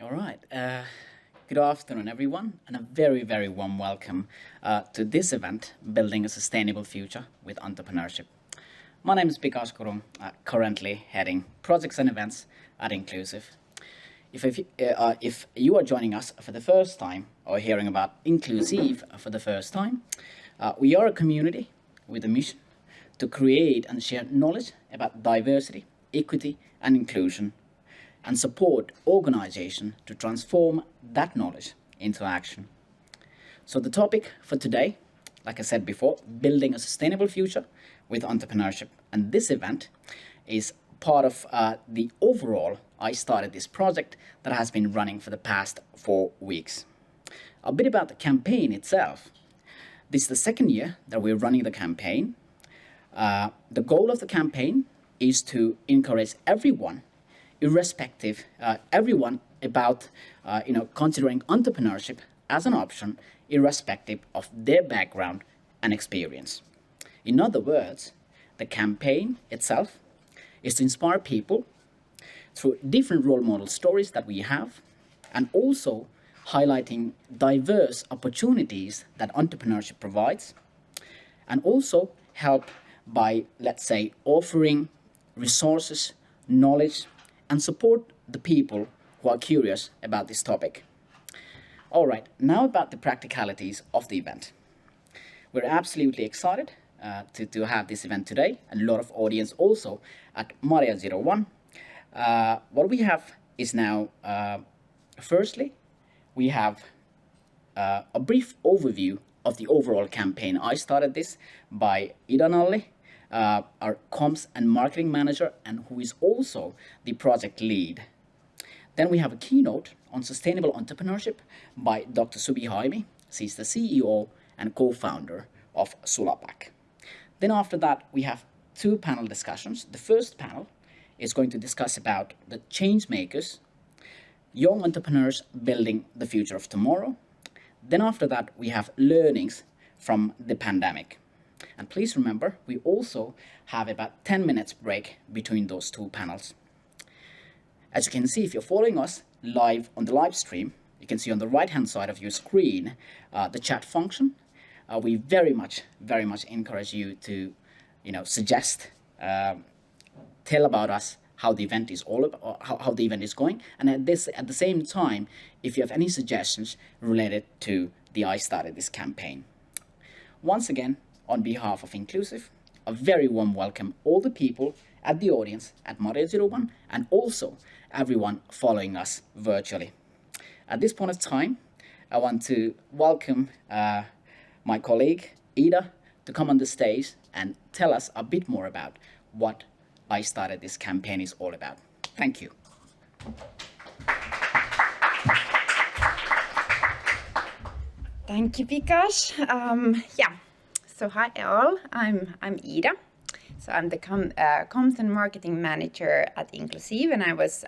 All right. Good afternoon, everyone, and a very, very warm welcome to this event, Building a Sustainable Future with Entrepreneurship. My name is Bikash Kurum, currently heading projects and events at Inclusive. If you are joining us for the first time or hearing about Inclusive for the first time, we are a community with a mission to create and share knowledge about diversity, equity, and inclusion, and support organization to transform that knowledge into action. So the topic for today, like I said before, building a sustainable future with entrepreneurship. And this event is part of the overall, I started this project that has been running for the past 4 weeks. A bit about the campaign itself. This is the second year that we're running the campaign. The goal of the campaign is to encourage everyone, irrespective, everyone about considering entrepreneurship as an option, irrespective of their background and experience. In other words, the campaign itself is to inspire people through different role model stories that we have, and also highlighting diverse opportunities that entrepreneurship provides, and also help by, let's say, offering resources, knowledge, and support the people who are curious about this topic. All right, now about the practicalities of the event. We're absolutely excited to have this event today, and a lot of audience also at Maria 01. What we have is now, firstly, we have a brief overview of the overall campaign. I started this by Ida Nalli, our comms and marketing manager, and who is also the project lead. Then we have a keynote on sustainable entrepreneurship by Dr. Suvi Haimi. She's the CEO and co-founder of Sulapac. Then after that, we have 2 panel discussions. The first panel is going to discuss about the change makers, young entrepreneurs building the future of tomorrow. Then after that, we have learnings from the pandemic. And please remember, we also have about 10 minutes break between those 2 panels. As you can see, if you're following us live on the live stream, you can see on the right-hand side of your screen the chat function. We very much encourage you to, suggest, tell about us how the event is all about, how the event is going, and at the same time, if you have any suggestions related to the I Started This campaign. Once again, on behalf of Inclusive, a very warm welcome all the people at the audience at Maria 01 and also everyone following us virtually. At this point of time, I want to welcome my colleague Ida to come on the stage and tell us a bit more about what I Started This campaign is all about. Thank you. Thank you, Bikash. So hi all, I'm Ida. So I'm the comms and marketing manager at Inclusive, and I was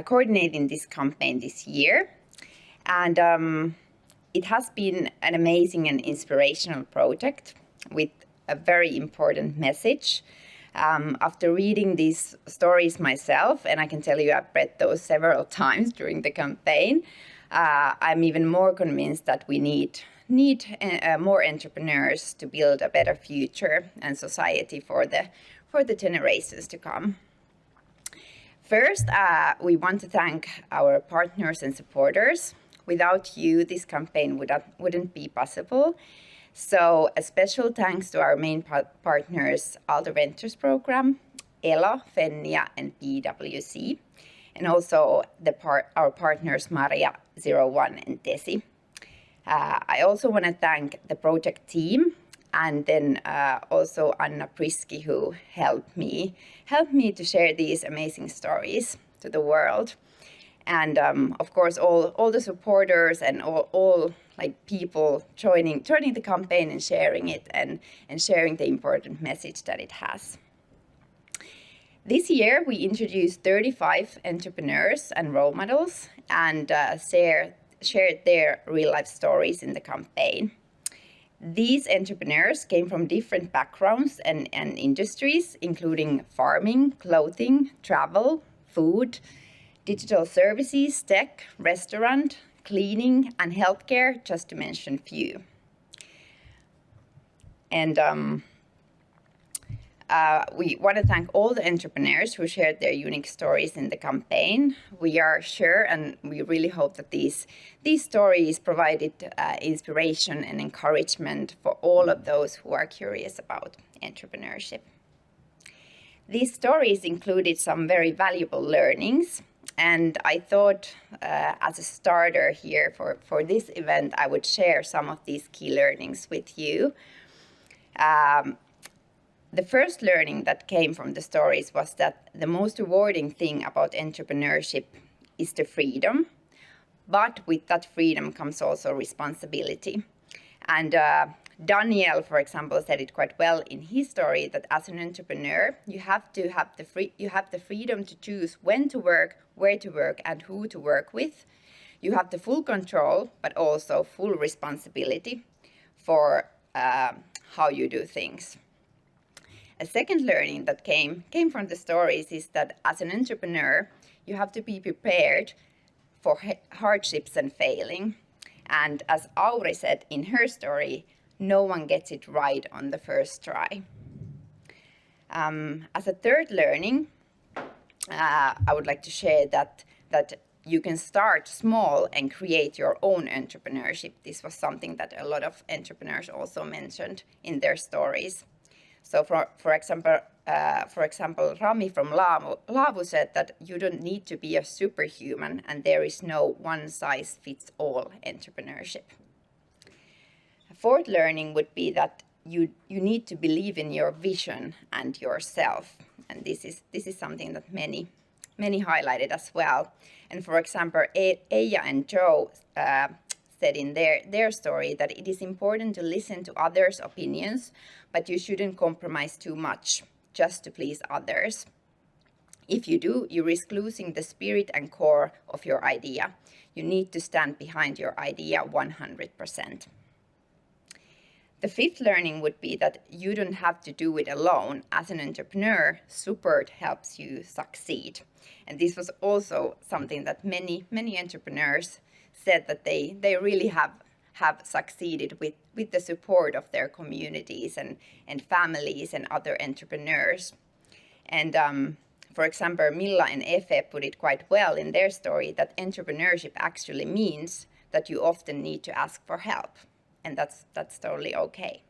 coordinating this campaign this year. And it has been an amazing and inspirational project with a very important message. After reading these stories myself, and I can tell you I've read those several times during the campaign, I'm even more convinced that we need more entrepreneurs to build a better future and society for the generations to come. First, we want to thank our partners and supporters. Without you, this campaign wouldn't be possible. So a special thanks to our main partners, Alder Ventures Program, Elo, Fennia, and PwC, and also our partners Maria 01 and Desi. I also want to thank the project team, and then also Anna Priski, who helped me to share these amazing stories to the world. And of course, all the supporters and all like people joining the campaign and sharing it and sharing the important message that it has. This year, we introduced 35 entrepreneurs and role models and shared their real-life stories in the campaign. These entrepreneurs came from different backgrounds and industries, including farming, clothing, travel, food, digital services, tech, restaurant, cleaning, and healthcare, just to mention few. And we want to thank all the entrepreneurs who shared their unique stories in the campaign. We are sure and we really hope that these stories provided inspiration and encouragement for all of those who are curious about entrepreneurship. These stories included some very valuable learnings, and I thought as a starter here for this event, I would share some of these key learnings with you. The first learning that came from the stories was that the most rewarding thing about entrepreneurship is the freedom, but with that freedom comes also responsibility. And Daniel, for example, said it quite well in his story that as an entrepreneur, you have the freedom to choose when to work, where to work, and who to work with. You have the full control, but also full responsibility for how you do things. A second learning that came from the stories is that as an entrepreneur, you have to be prepared for hardships and failing. And as Auri said in her story, no one gets it right on the first try. As a third learning, I would like to share that you can start small and create your own entrepreneurship. This was something that a lot of entrepreneurs also mentioned in their stories. So for example, Rami from Laavu said that you don't need to be a superhuman and there is no one-size-fits-all entrepreneurship. A fourth learning would be that you need to believe in your vision and yourself. And this is something that many highlighted as well. And for example, Eija and Joe said in their story that it is important to listen to others' opinions, but you shouldn't compromise too much just to please others. If you do, you risk losing the spirit and core of your idea. You need to stand behind your idea 100%. The fifth learning would be that you don't have to do it alone. As an entrepreneur, support helps you succeed. And this was also something that many entrepreneurs said that they really have succeeded with the support of their communities and families and other entrepreneurs. And for example, Milla and Efe put it quite well in their story that entrepreneurship actually means that you often need to ask for help. And that's totally okay.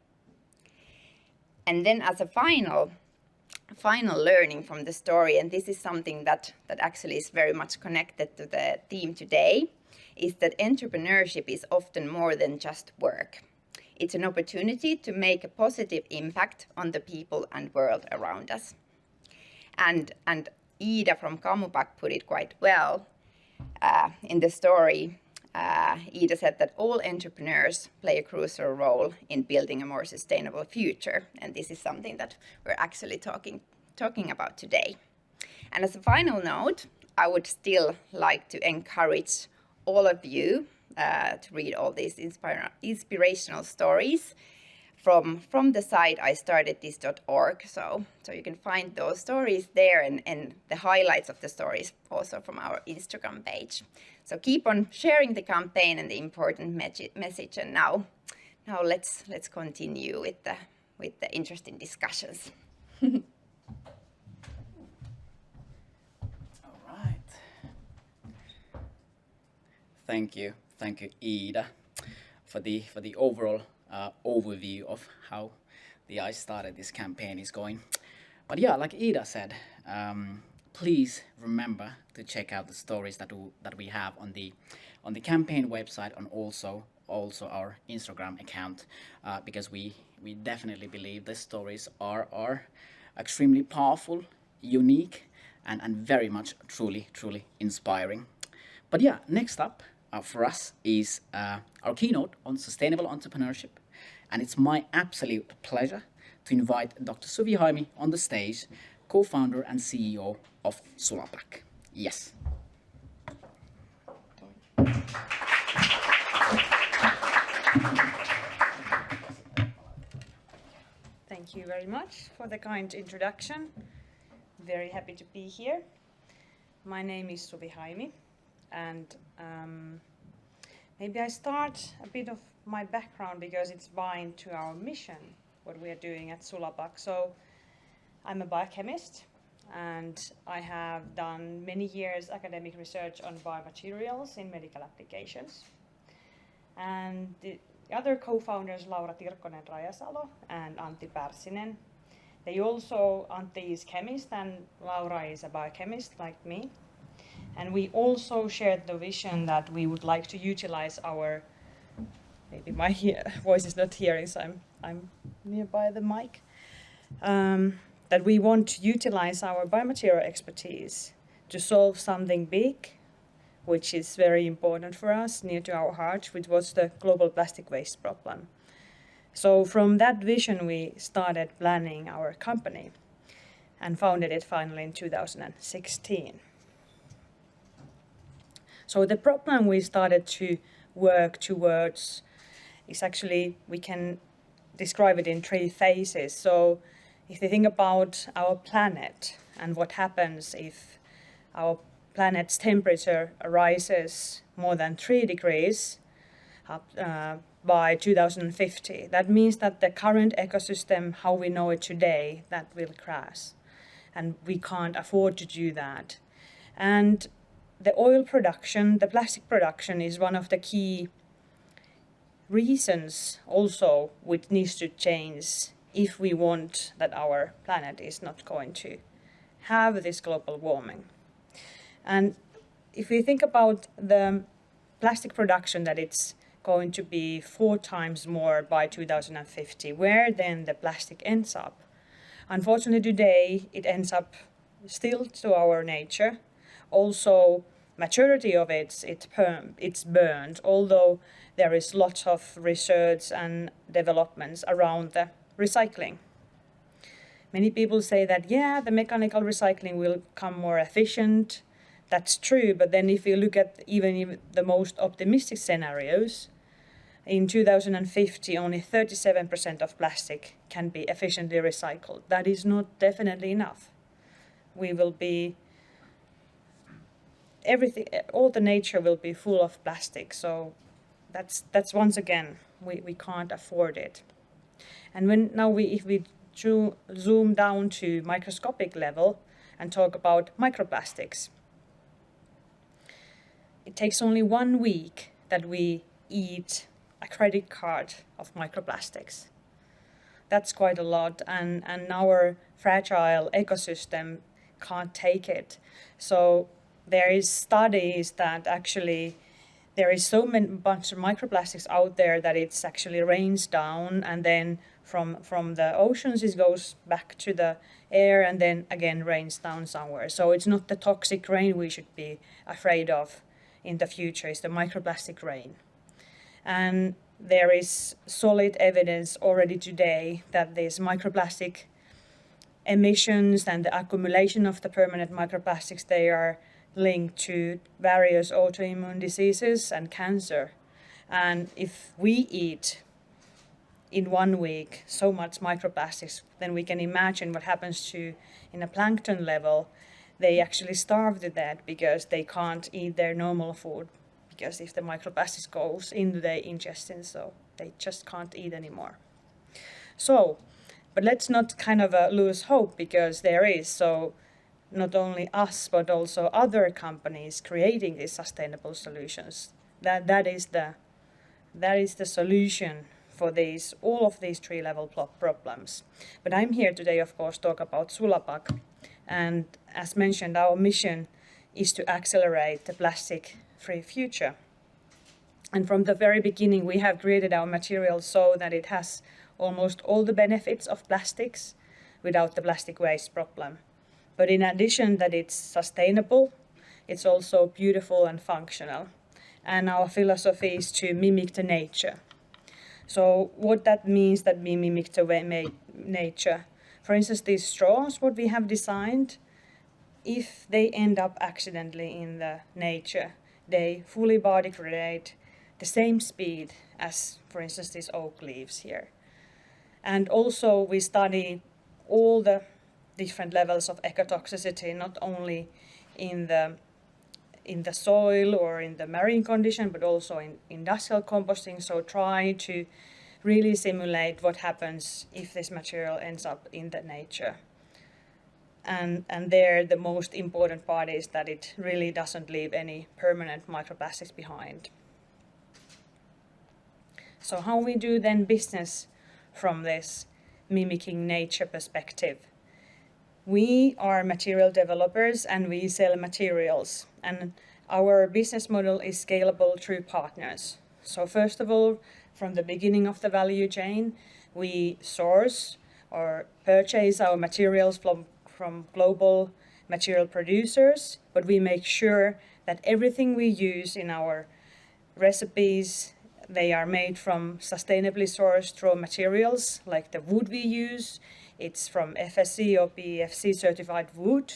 And then as a final learning from the story, and this is something that actually is very much connected to the theme today, is that entrepreneurship is often more than just work. It's an opportunity to make a positive impact on the people and world around us. And Ida from Kamupak put it quite well in the story. Ida said that all entrepreneurs play a crucial role in building a more sustainable future. And this is something that we're actually talking about today. And as a final note, I would still like to encourage all of you to read all these inspirational stories from the site istartedthis.org. So you can find those stories there and the highlights of the stories also from our Instagram page. So keep on sharing the campaign and the important message. And now let's continue with the interesting discussions. Thank you, Ida, for the overall overview of how the I Started This campaign is going. But yeah, like Ida said, please remember to check out the stories that we have on the campaign website and also our Instagram account, because we definitely believe the stories are extremely powerful, unique, and very much truly inspiring. But yeah, next up for us is our keynote on sustainable entrepreneurship. And it's my absolute pleasure to invite Dr. Suvi Haimi on the stage, co-founder and CEO of Sulapac. Yes. Thank you very much for the kind introduction. Very happy to be here. My name is Suvi Haimi, and maybe I start a bit of my background because it's bind to our mission, what we are doing at Sulapac. So I'm a biochemist, and I have done many years academic research on biomaterials in medical applications. And the other co-founders, Laura Tirkkonen-Rajasalo and Antti Pärssinen, they also, Antti is chemist and Laura is a biochemist like me. And we also shared the vision that we would like to utilize our, maybe my voice is not hearing, so I'm nearby the mic, that we want to utilize our biomaterial expertise to solve something big, which is very important for us, near to our heart, which was the global plastic waste problem. So from that vision, we started planning our company and founded it finally in 2016. So the problem we started to work towards is actually, we can describe it in 3 phases. So if you think about our planet and what happens if our planet's temperature rises more than 3 degrees by 2050, that means that the current ecosystem, how we know it today, that will crash. And we can't afford to do that. And the oil production, the plastic production is one of the key reasons also which needs to change if we want that our planet is not going to have this global warming. And if we think about the plastic production, that it's going to be 4 times more by 2050, where then the plastic ends up. Unfortunately today it ends up still to our nature. Also, majority of it's burned, although there is lots of research and developments around the recycling. Many people say that, yeah, the mechanical recycling will become more efficient. That's true, but then if you look at even the most optimistic scenarios, in 2050 only 37% of plastic can be efficiently recycled. That is not definitely enough. We will be everything, all the nature will be full of plastic. So that's once again, we can't afford it. And if we zoom down to microscopic level and talk about microplastics, it takes only 1 week that we eat a credit card of microplastics. That's quite a lot, and our fragile ecosystem can't take it. So there is studies that actually there is so many bunch of microplastics out there that it's actually rains down, and then from the oceans it goes back to the air and then again rains down somewhere. So it's not the toxic rain we should be afraid of in the future, it's the microplastic rain. And there is solid evidence already today that these microplastic emissions and the accumulation of the permanent microplastics, they are linked to various autoimmune diseases and cancer. And if we eat in 1 week so much microplastics, then we can imagine what happens to in a plankton level. They actually starve to death because they can't eat their normal food, because if the microplastics goes into their intestine, so they just can't eat anymore. So, but let's not kind of lose hope, because there is, so not only us but also other companies creating these sustainable solutions. That is the solution for all of these 3-level problems. But I'm here today, of course, talk about Sulapac. And as mentioned, our mission is to accelerate the plastic-free future. And from the very beginning, we have created our material so that it has almost all the benefits of plastics without the plastic waste problem. But in addition that it's sustainable, it's also beautiful and functional. And our philosophy is to mimic the nature. So what that means that we mimic the nature. For instance, these straws, what we have designed, if they end up accidentally in the nature, they fully biodegrade the same speed as, for instance, these oak leaves here. And also we study all the different levels of ecotoxicity, not only in the soil or in the marine condition, but also in industrial composting. So try to really simulate what happens if this material ends up in the nature. And there the most important part is that it really doesn't leave any permanent microplastics behind. So how we do then business from this mimicking nature perspective? We are material developers and we sell materials, and our business model is scalable through partners. So first of all, from the beginning of the value chain, we source or purchase our materials from global material producers, but we make sure that everything we use in our recipes, they are made from sustainably sourced raw materials, like the wood we use. It's from FSC or PEFC certified wood,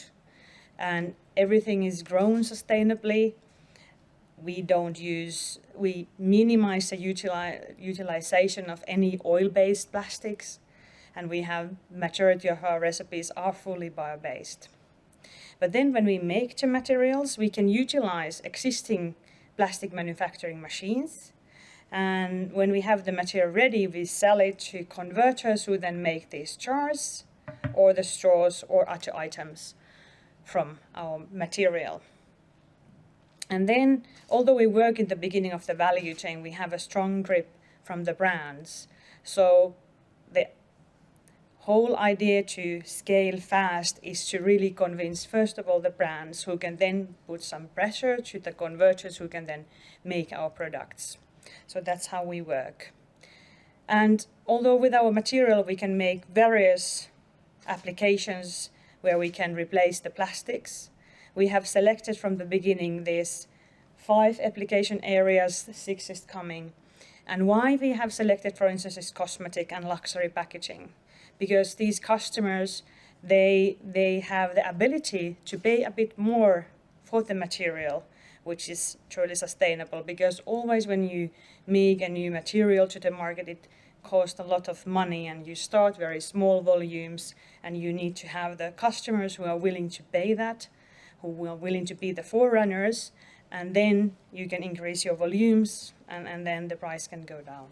and everything is grown sustainably. We minimize the utilization of any oil-based plastics, and we have majority of our recipes are fully bio-based. But then when we make the materials, we can utilize existing plastic manufacturing machines. And when we have the material ready, we sell it to converters who then make these jars or the straws or other items from our material. And then, although we work in the beginning of the value chain, we have a strong grip from the brands. So the whole idea to scale fast is to really convince, first of all, the brands, who can then put some pressure to the converters who can then make our products. So that's how we work. And although with our material we can make various applications where we can replace the plastics, we have selected from the beginning these 5 application areas, 6 is coming. And why we have selected, for instance, is cosmetic and luxury packaging. Because these customers, they have the ability to pay a bit more for the material, which is truly sustainable, because always when you make a new material to the market, it costs a lot of money, and you start very small volumes, and you need to have the customers who are willing to pay that, who are willing to be the forerunners, and then you can increase your volumes, and then the price can go down.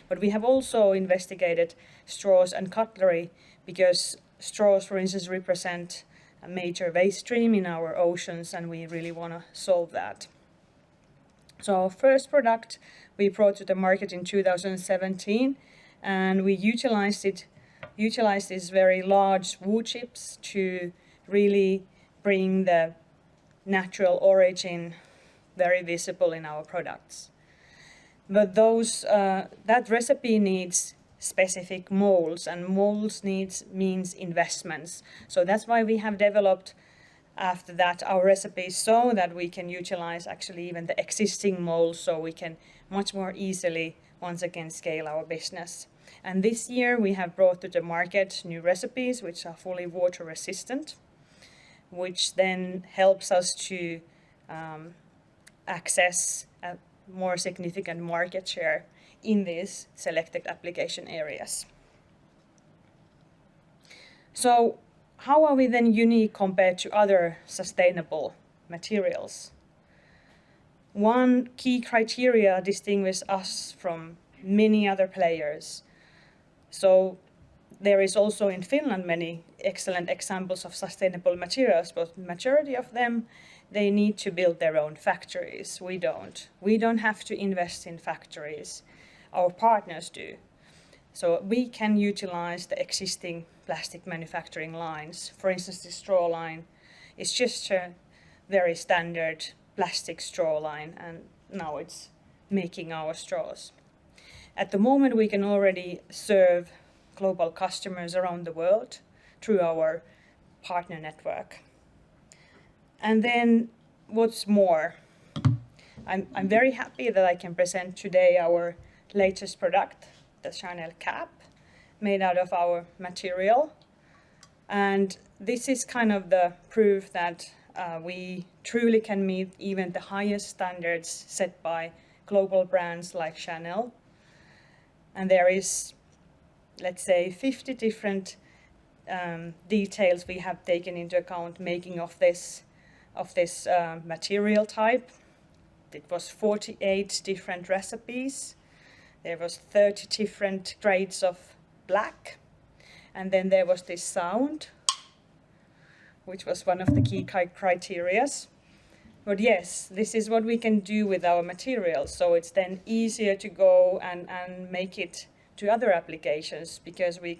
But we have also investigated straws and cutlery, because straws, for instance, represent a major waste stream in our oceans, and we really want to solve that. So our first product we brought to the market in 2017, and we utilized these very large wood chips to really bring the natural origin very visible in our products. But that recipe needs specific molds, and molds means investments. So that's why we have developed after that our recipes so that we can utilize actually even the existing molds, so we can much more easily once again scale our business. And this year we have brought to the market new recipes which are fully water resistant, which then helps us to access a more significant market share in these selected application areas. So how are we then unique compared to other sustainable materials? One key criteria distinguishes us from many other players. So there is also in Finland many excellent examples of sustainable materials, but the majority of them, they need to build their own factories. We don't. We don't have to invest in factories. Our partners do. So we can utilize the existing plastic manufacturing lines. For instance, the straw line is just a very standard plastic straw line, and now it's making our straws. At the moment, we can already serve global customers around the world through our partner network. And then what's more, I'm very happy that I can present today our latest product, the Chanel cap, made out of our material. And this is kind of the proof that we truly can meet even the highest standards set by global brands like Chanel. And there is, let's say, 50 different details we have taken into account making of this of this material type. It was 48 different recipes. There was 30 different grades of black. And then there was this sound, which was one of the key criteria. But yes, this is what we can do with our materials. So it's then easier to go and make it to other applications because we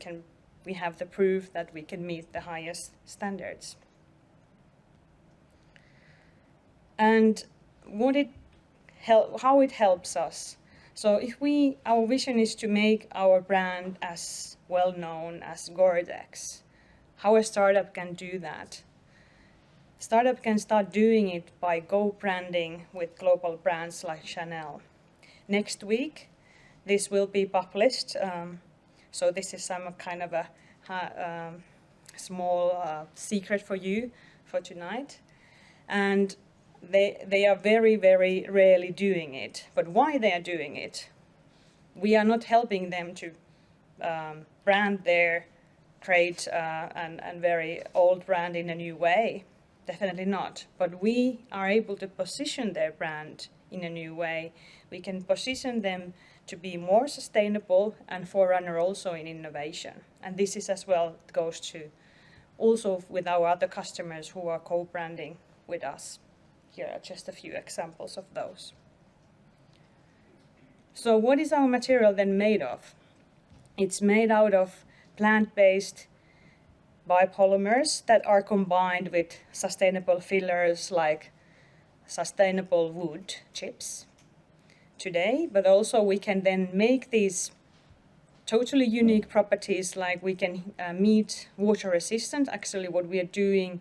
have the proof that we can meet the highest standards. And how it helps us. So if our vision is to make our brand as well known as Gore-Tex, how a startup can do that. Startup can start doing it by co-branding with global brands like Chanel. Next week, this will be published. So this is some kind of a small secret for you for tonight. And they are very, very rarely doing it. But why they are doing it? We are not helping them to brand their great and very old brand in a new way. Definitely not. But we are able to position their brand in a new way. We can position them to be more sustainable and forerunner also in innovation. And this is as well goes to also with our other customers who are co-branding with us. Here are just a few examples of those. So what is our material then made of? It's made out of plant-based biopolymers that are combined with sustainable fillers like sustainable wood chips today, but also we can then make these totally unique properties like we can meet water resistant. Actually what we are doing,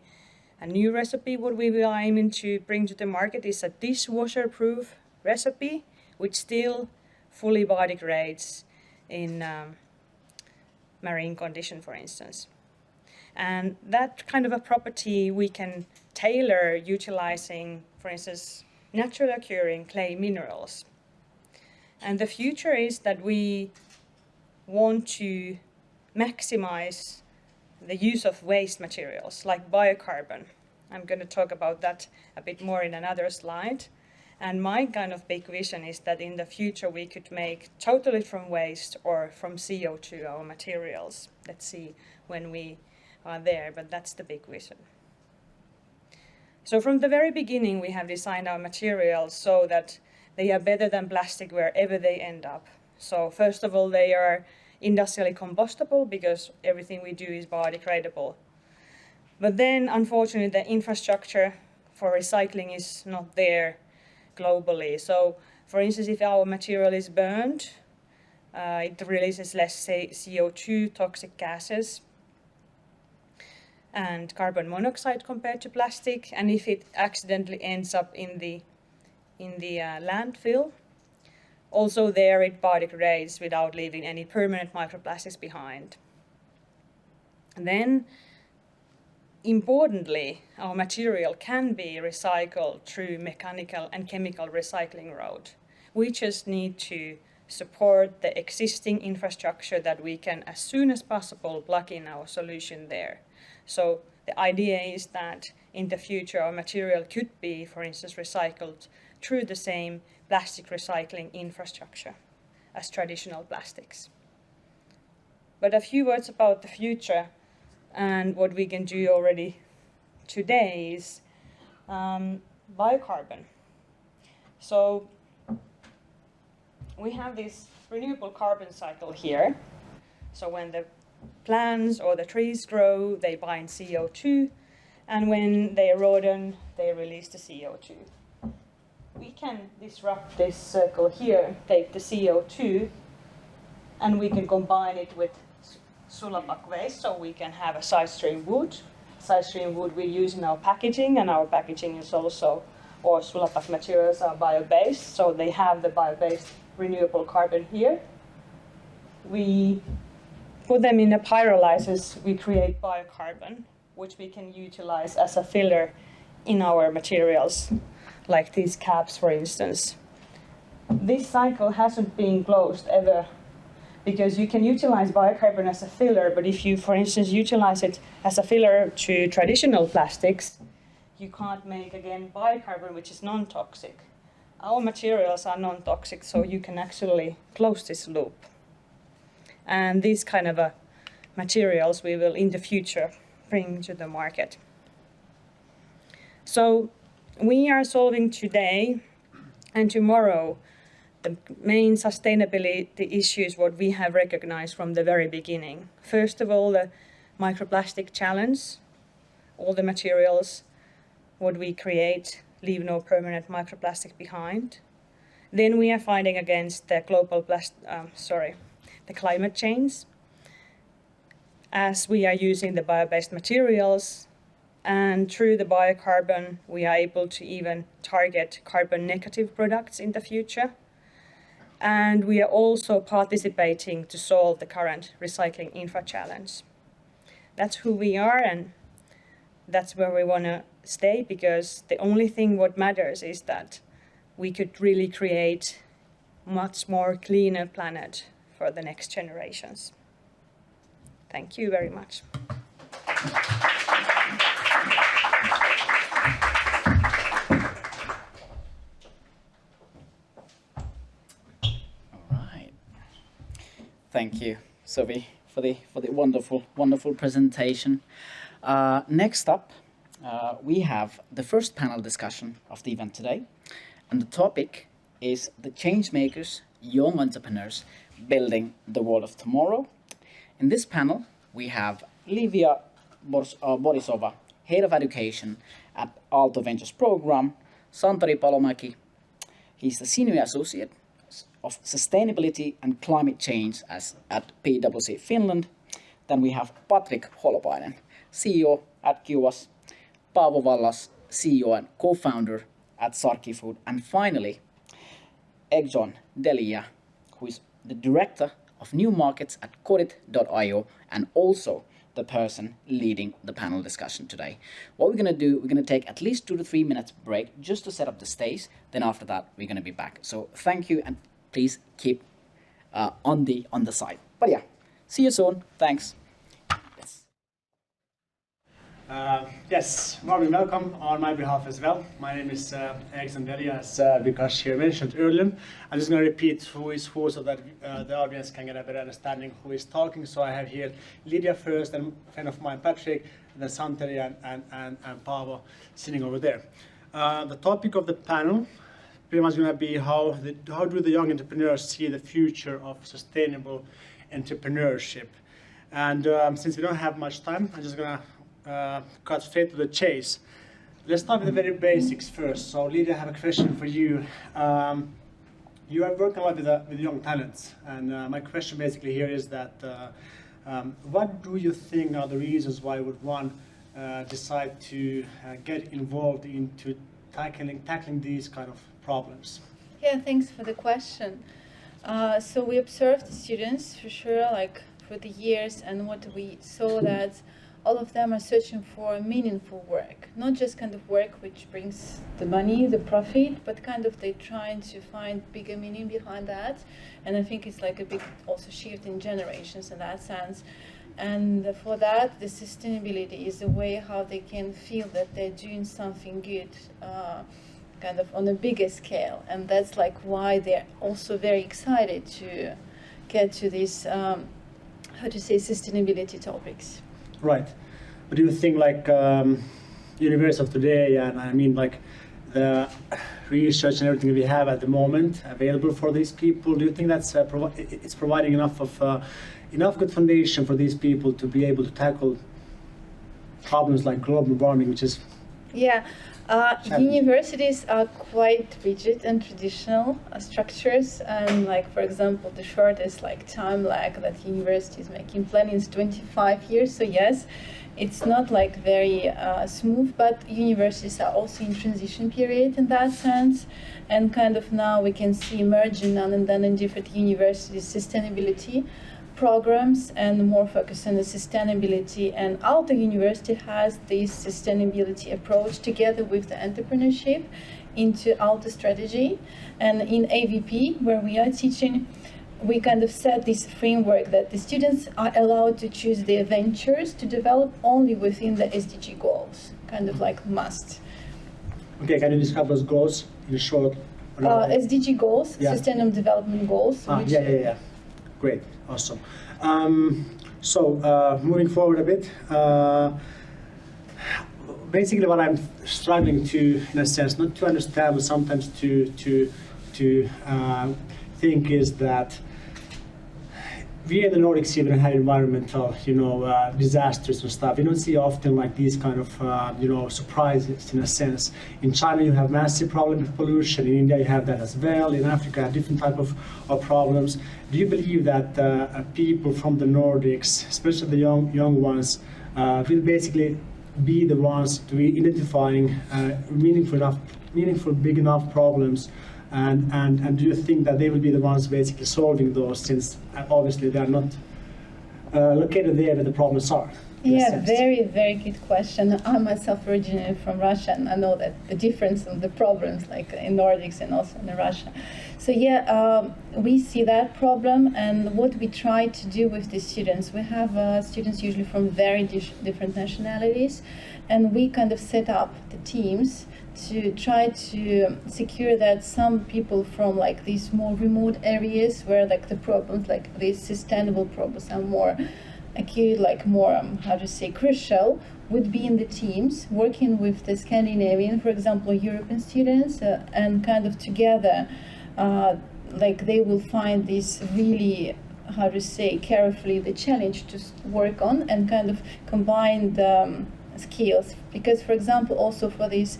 a new recipe what we will aiming to bring to the market is a dishwasher proof recipe which still fully biodegrades in marine condition, for instance. And that kind of a property we can tailor utilizing, for instance, naturally occurring clay minerals. And the future is that we want to maximize the use of waste materials like biocarbon. I'm going to talk about that a bit more in another slide. And my kind of big vision is that in the future we could make totally from waste or from CO2 our materials. Let's see when we are there, but that's the big vision. So from the very beginning we have designed our materials so that they are better than plastic wherever they end up. So first of all, they are industrially compostable because everything we do is biodegradable. But then unfortunately the infrastructure for recycling is not there globally. So for instance, if our material is burned, it releases less CO2, toxic gases, and carbon monoxide compared to plastic. And if it accidentally ends up in the landfill, also there it biodegrades without leaving any permanent microplastics behind. And then, importantly, our material can be recycled through mechanical and chemical recycling route. We just need to support the existing infrastructure that we can, as soon as possible, plug in our solution there. So the idea is that in the future our material could be, for instance, recycled through the same plastic recycling infrastructure as traditional plastics. But a few words about the future and what we can do already today is biocarbon. So we have this renewable carbon cycle here. So when the plants or the trees grow, they bind CO2, and when they erode, they release the CO2. We can disrupt this circle here, take the CO2, and we can combine it with Sulapac waste, so we can have a side stream wood. Side stream wood we use in our packaging, and our packaging is also, or Sulapac materials are bio-based, so they have the bio-based renewable carbon here. We put them in a pyrolysis, we create biocarbon, which we can utilize as a filler in our materials, like these caps, for instance. This cycle hasn't been closed ever, because you can utilize biocarbon as a filler, but if you, for instance, utilize it as a filler to traditional plastics, you can't make again biocarbon, which is non-toxic. Our materials are non-toxic, so you can actually close this loop. And these kind of materials we will in the future bring to the market. So we are solving today and tomorrow the main sustainability issues what we have recognized from the very beginning. First of all, the microplastic challenge. All the materials what we create leave no permanent microplastic behind. Then we are fighting against the the climate change, as we are using the bio-based materials, and through the biocarbon we are able to even target carbon negative products in the future. And we are also participating to solve the current recycling infra challenge. That's who we are, and that's where we want to stay, because the only thing what matters is that we could really create much more cleaner planet for the next generations. Thank you very much. All right. Thank you, Suvi, for the wonderful presentation. Next up, we have the first panel discussion of the event today, and the topic is the change makers, young entrepreneurs building the world of tomorrow. In this panel, we have Lidia Borisova, Head of Education at Aalto Ventures Program, Santeri Palomäki. He's the Senior Associate of Sustainability and Climate Change at PwC Finland. Then we have Patrik, Holopainen, CEO at KIUAS, Paavo Vallas, CEO and co-founder at Särkifood, and finally, Egzon, Delija, who is the Director of New Markets at Kodit.io and also the person leading the panel discussion today. What we're going to do, we're going to take at least 2 to 3 minutes break just to set up the stage. Then after that, we're going to be back. So thank you, and please keep on the side. But yeah, see you soon. Thanks. Yes, warmly welcome on my behalf as well. My name is Egzon Delija, as Vikas here mentioned earlier. I'm just going to repeat who is who so that the audience can get a better understanding who is talking. So I have here Lidia first, and a friend of mine, Patrik, and then Santeri and Paavo sitting over there. The topic of the panel pretty much going to be how do the young entrepreneurs see the future of sustainable entrepreneurship. And since we don't have much time, I'm just going to cut straight to the chase. Let's start with the very basics first. So, Lidia, I have a question for you. You are working a lot with young talents, and my question basically here is that what do you think are the reasons why would one decide to get involved into tackling these kind of problems? Yeah, thanks for the question. So we observed the students for sure, like for the years, and what we saw that all of them are searching for meaningful work, not just kind of work which brings the money, the profit, but kind of they're trying to find bigger meaning behind that. And I think it's like a big also shift in generations in that sense. And for that, the sustainability is a way how they can feel that they're doing something good, kind of on a bigger scale. And that's like why they're also very excited to get to these, sustainability topics. Right. But do you think like university of today, and I mean like the research and everything we have at the moment available for these people, do you think that's it's providing enough good foundation for these people to be able to tackle problems like global warming, which is universities are quite rigid and traditional structures, and like for example the shortest like time lag that universities making planning is 25 years. So yes, it's not like very smooth, but universities are also in transition period in that sense, and kind of now we can see emerging now and then in different universities sustainability programs and more focus on the sustainability. And Aalto University has this sustainability approach together with the entrepreneurship into Aalto strategy. And in AVP, where we are teaching, we kind of set this framework that the students are allowed to choose their ventures to develop only within the SDG goals, kind of like must. Okay, can you describe those goals in short? SDG goals, Yeah. Sustainable Development Goals. Which Yeah. Great, awesome. Moving forward a bit, basically what I'm struggling to, in a sense, not to understand, but sometimes to think is that we in the Nordics even have environmental, disasters and stuff. We don't see often like these kind of, surprises in a sense. In China, you have massive problem with pollution. In India, you have that as well. In Africa, you have different type of problems. Do you believe that people from the Nordics, especially the young ones, will basically be the ones to be identifying meaningful, big enough problems? And do you think that they will be the ones basically solving those, since obviously they are not located there where the problems are? Yeah, very, very good question. I myself originated from Russia, and I know that the difference in the problems, like in Nordics and also in Russia. So yeah, we see that problem, and what we try to do with the students, we have students usually from very different nationalities, and we kind of set up the teams to try to secure that some people from like these more remote areas where like the problems, like these sustainable problems are more acute, like more, crucial, would be in the teams working with the Scandinavian, for example, European students, and kind of together, like they will find this really, carefully the challenge to work on and kind of combine the skills. Because, for example, also for these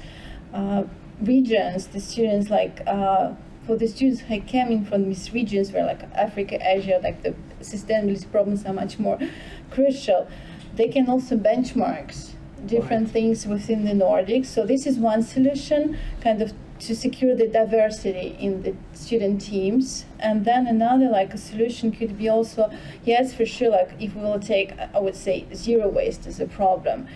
regions, the students for the students who came in from these regions where like Africa, Asia, like the sustainability problems are much more crucial, they can also benchmark different things within the Nordics. So this is one solution, kind of to secure the diversity in the student teams. And then another like a solution could be also, yes, for sure, like if we will take, I would say, zero waste as a problem,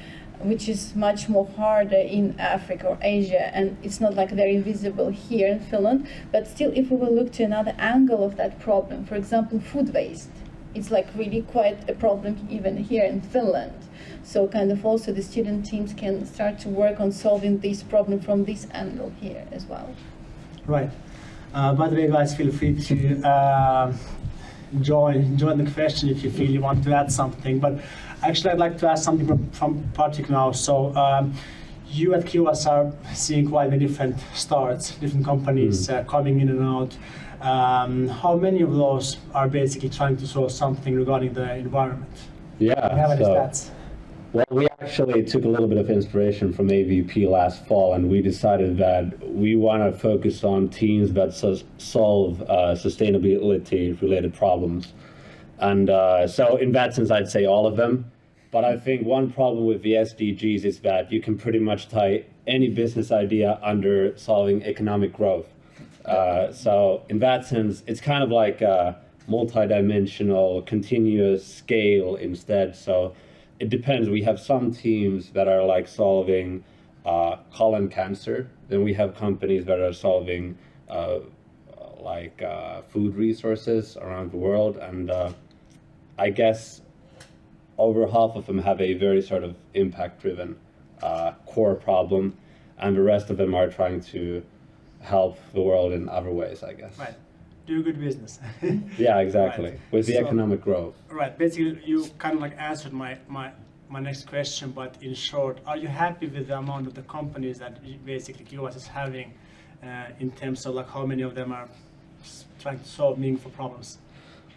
which is much more harder in Africa or Asia, and it's not like very visible here in Finland. But still, if we will look to another angle of that problem, for example, food waste, it's like really quite a problem even here in Finland. So kind of also the student teams can start to work on solving this problem from this angle here as well. Right. By the way, guys, feel free to join the question if you feel you want to add something. But actually, I'd like to ask something from Patrik now. So you at KIUAS are seeing quite many different starts, different companies coming in and out. How many of those are basically trying to solve something regarding the environment? Yeah. Do you have any stats? Well, we actually took a little bit of inspiration from AVP last fall, and we decided that we want to focus on teams that solve sustainability-related problems. And so in that sense, I'd say all of them. But I think one problem with the SDGs is that you can pretty much tie any business idea under solving economic growth. So in that sense, it's kind of like a multi-dimensional, continuous scale instead. So it depends. We have some teams that are like solving colon cancer. Then we have companies that are solving food resources around the world. And I guess over half of them have a very sort of impact-driven core problem, and the rest of them are trying to help the world in other ways, I guess. Right. Do good business. Yeah, exactly. Right. With the economic growth. Right. Basically, you kind of like answered my next question, but in short, are you happy with the amount of the companies that basically KIUAS is having in terms of like how many of them are trying to solve meaningful problems?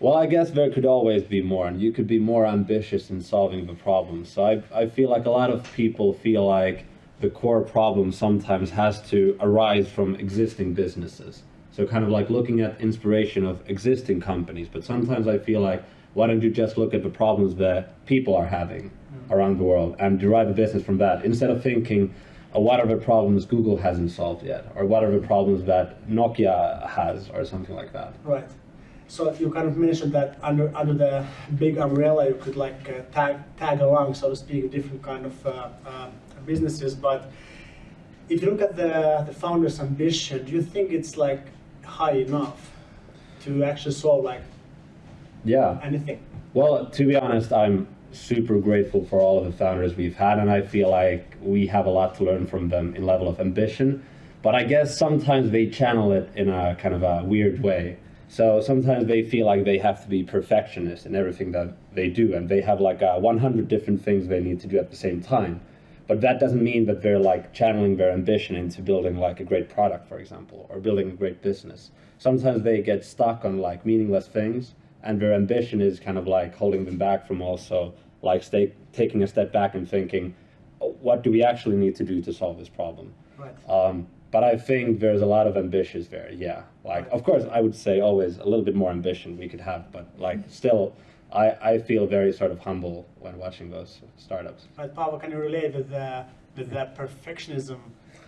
Well, I guess there could always be more, and you could be more ambitious in solving the problem. So I feel like a lot of people feel like the core problem sometimes has to arise from existing businesses. So kind of like looking at inspiration of existing companies. But sometimes I feel like, why don't you just look at the problems that people are having around the world and derive a business from that, instead of thinking, what are the problems Google hasn't solved yet? Or what are the problems that Nokia has, or something like that? Right. So you kind of mentioned that under the big umbrella, you could like tag along, so to speak, different kind of businesses. But if you look at the founder's ambition, do you think it's like high enough to actually solve like anything? Well, to be honest, I'm super grateful for all of the founders we've had, and I feel like we have a lot to learn from them in level of ambition. But I guess sometimes they channel it in a kind of a weird way. So sometimes they feel like they have to be perfectionists in everything that they do, and they have like 100 different things they need to do at the same time. But that doesn't mean that they're like channeling their ambition into building like a great product, for example, or building a great business. Sometimes they get stuck on like meaningless things, and their ambition is kind of like holding them back from also like taking a step back and thinking, what do we actually need to do to solve this problem? Right. But I think there's a lot of ambitions there, yeah. Like, of course, I would say always a little bit more ambition we could have, but like still, I feel very sort of humble when watching those startups. Right, Paavo, can you relate with the perfectionism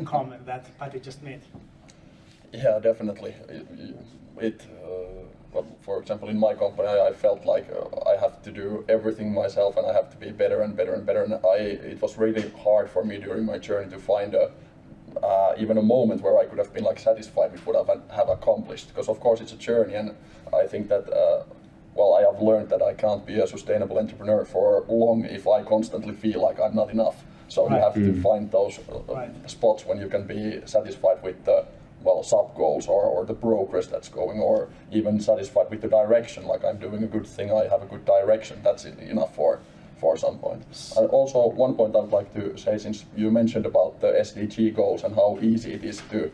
comment that Patrik just made? Yeah, definitely. Well, for example, in my company, I felt like I have to do everything myself, and I have to be better and better and better. And it was really hard for me during my journey to find even a moment where I could have been like satisfied with what I have accomplished. Because of course it's a journey, and I think that I have learned that I can't be a sustainable entrepreneur for long if I constantly feel like I'm not enough. So you have to find those spots when you can be satisfied with the sub goals or the progress that's going, or even satisfied with the direction. Like, I'm doing a good thing, I have a good direction. That's enough for some point. And also one point I'd like to say, since you mentioned about the SDG goals and how easy it is to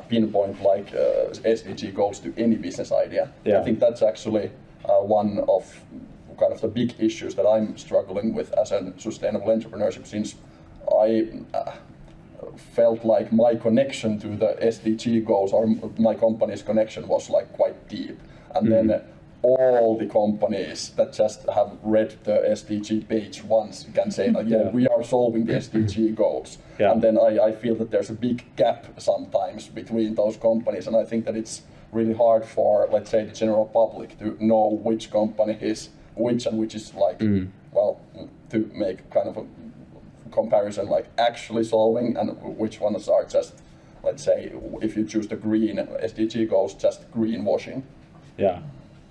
pinpoint like SDG goals to any business idea. Yeah. I think that's actually one of kind of the big issues that I'm struggling with as a sustainable entrepreneurship, since I felt like my connection to the SDG goals, or my company's connection, was like quite deep. And then all the companies that just have read the SDG page once can say like, yeah, we are solving the SDG goals. Yeah. And then I feel that there's a big gap sometimes between those companies, and I think that it's really hard for, let's say, the general public to know which company is which, and which is like, to make kind of a comparison, like actually solving, and which ones are just, let's say, if you choose the green SDG goals, just greenwashing. Yeah,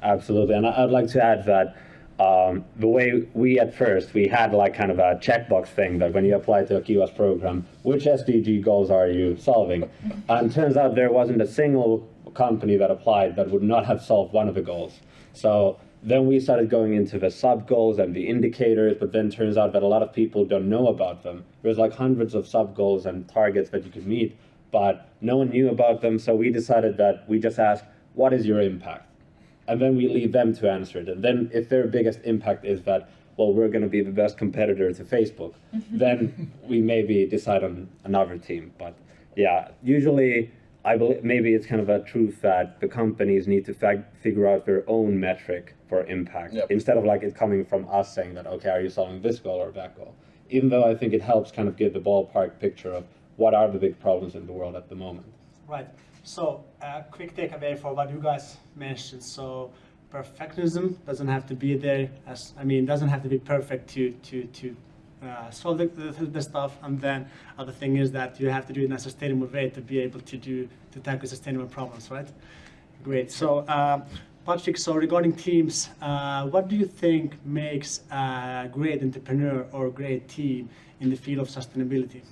absolutely. And I'd like to add that the way we had like kind of a checkbox thing that when you apply to a KIUAS program, which SDG goals are you solving? And turns out there wasn't a single company that applied that would not have solved one of the goals. So then we started going into the sub goals and the indicators, but then turns out that a lot of people don't know about them. There's like hundreds of sub goals and targets that you could meet, but no one knew about them. So we decided that we just ask, what is your impact? And then we leave them to answer it. And then if their biggest impact is that, well, we're going to be the best competitor to Facebook, then we maybe decide on another team. But yeah, usually I believe maybe it's kind of a truth that the companies need to figure out their own metric for impact, instead of like it coming from us saying that, okay, are you solving this goal or that goal? Even though I think it helps kind of give the ballpark picture of what are the big problems in the world at the moment. Right. So, quick takeaway for what you guys mentioned. So, perfectionism doesn't have to be there. Doesn't have to be perfect to solve the stuff. And then other thing is that you have to do it in a sustainable way to be able to tackle sustainable problems, right? Great. So, Patrik, so regarding teams, what do you think makes a great entrepreneur or a great team in the field of sustainability?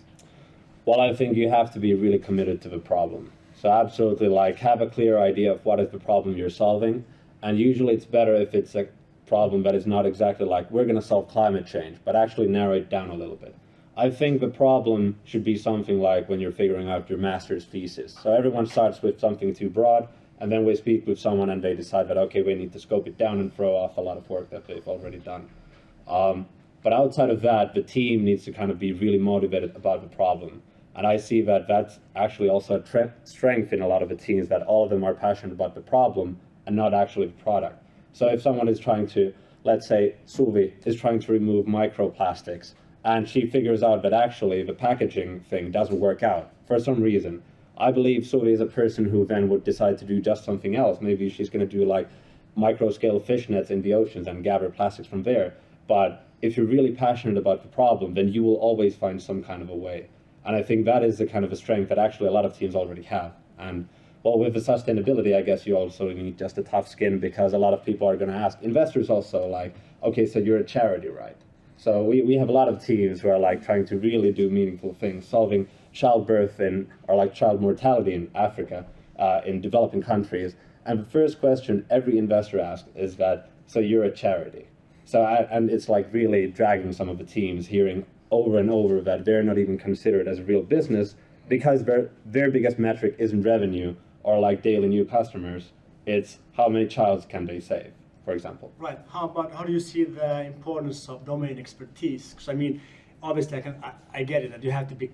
Well, I think you have to be really committed to the problem. So absolutely, like, have a clear idea of what is the problem you're solving. And usually it's better if it's a problem that is not exactly like, we're going to solve climate change, but actually narrow it down a little bit. I think the problem should be something like when you're figuring out your master's thesis. So everyone starts with something too broad, and then we speak with someone and they decide that, okay, we need to scope it down and throw off a lot of work that they've already done. But outside of that, the team needs to kind of be really motivated about the problem. And I see that that's actually also a strength in a lot of the teams, that all of them are passionate about the problem and not actually the product. So if someone is trying to, let's say Suvi is trying to remove microplastics, and she figures out that actually the packaging thing doesn't work out for some reason, I believe Suvi is a person who then would decide to do just something else. Maybe she's going to do like micro-scale fish nets in the oceans and gather plastics from there. But if you're really passionate about the problem, then you will always find some kind of a way. And I think that is the kind of a strength that actually a lot of teams already have. And Well, with the sustainability, I guess you also need just a tough skin, because a lot of people are going to ask, investors also, like, okay, so you're a charity, right? So we have a lot of teams who are like trying to really do meaningful things, solving childbirth or like child mortality in Africa, in developing countries. And the first question every investor asks is that, so you're a charity. And it's like really dragging some of the teams, hearing over and over that they're not even considered as a real business, because their biggest metric isn't revenue or like daily new customers. It's how many childs can they save, for example. Right. How do you see the importance of domain expertise? Because I mean, obviously I get it that you have to be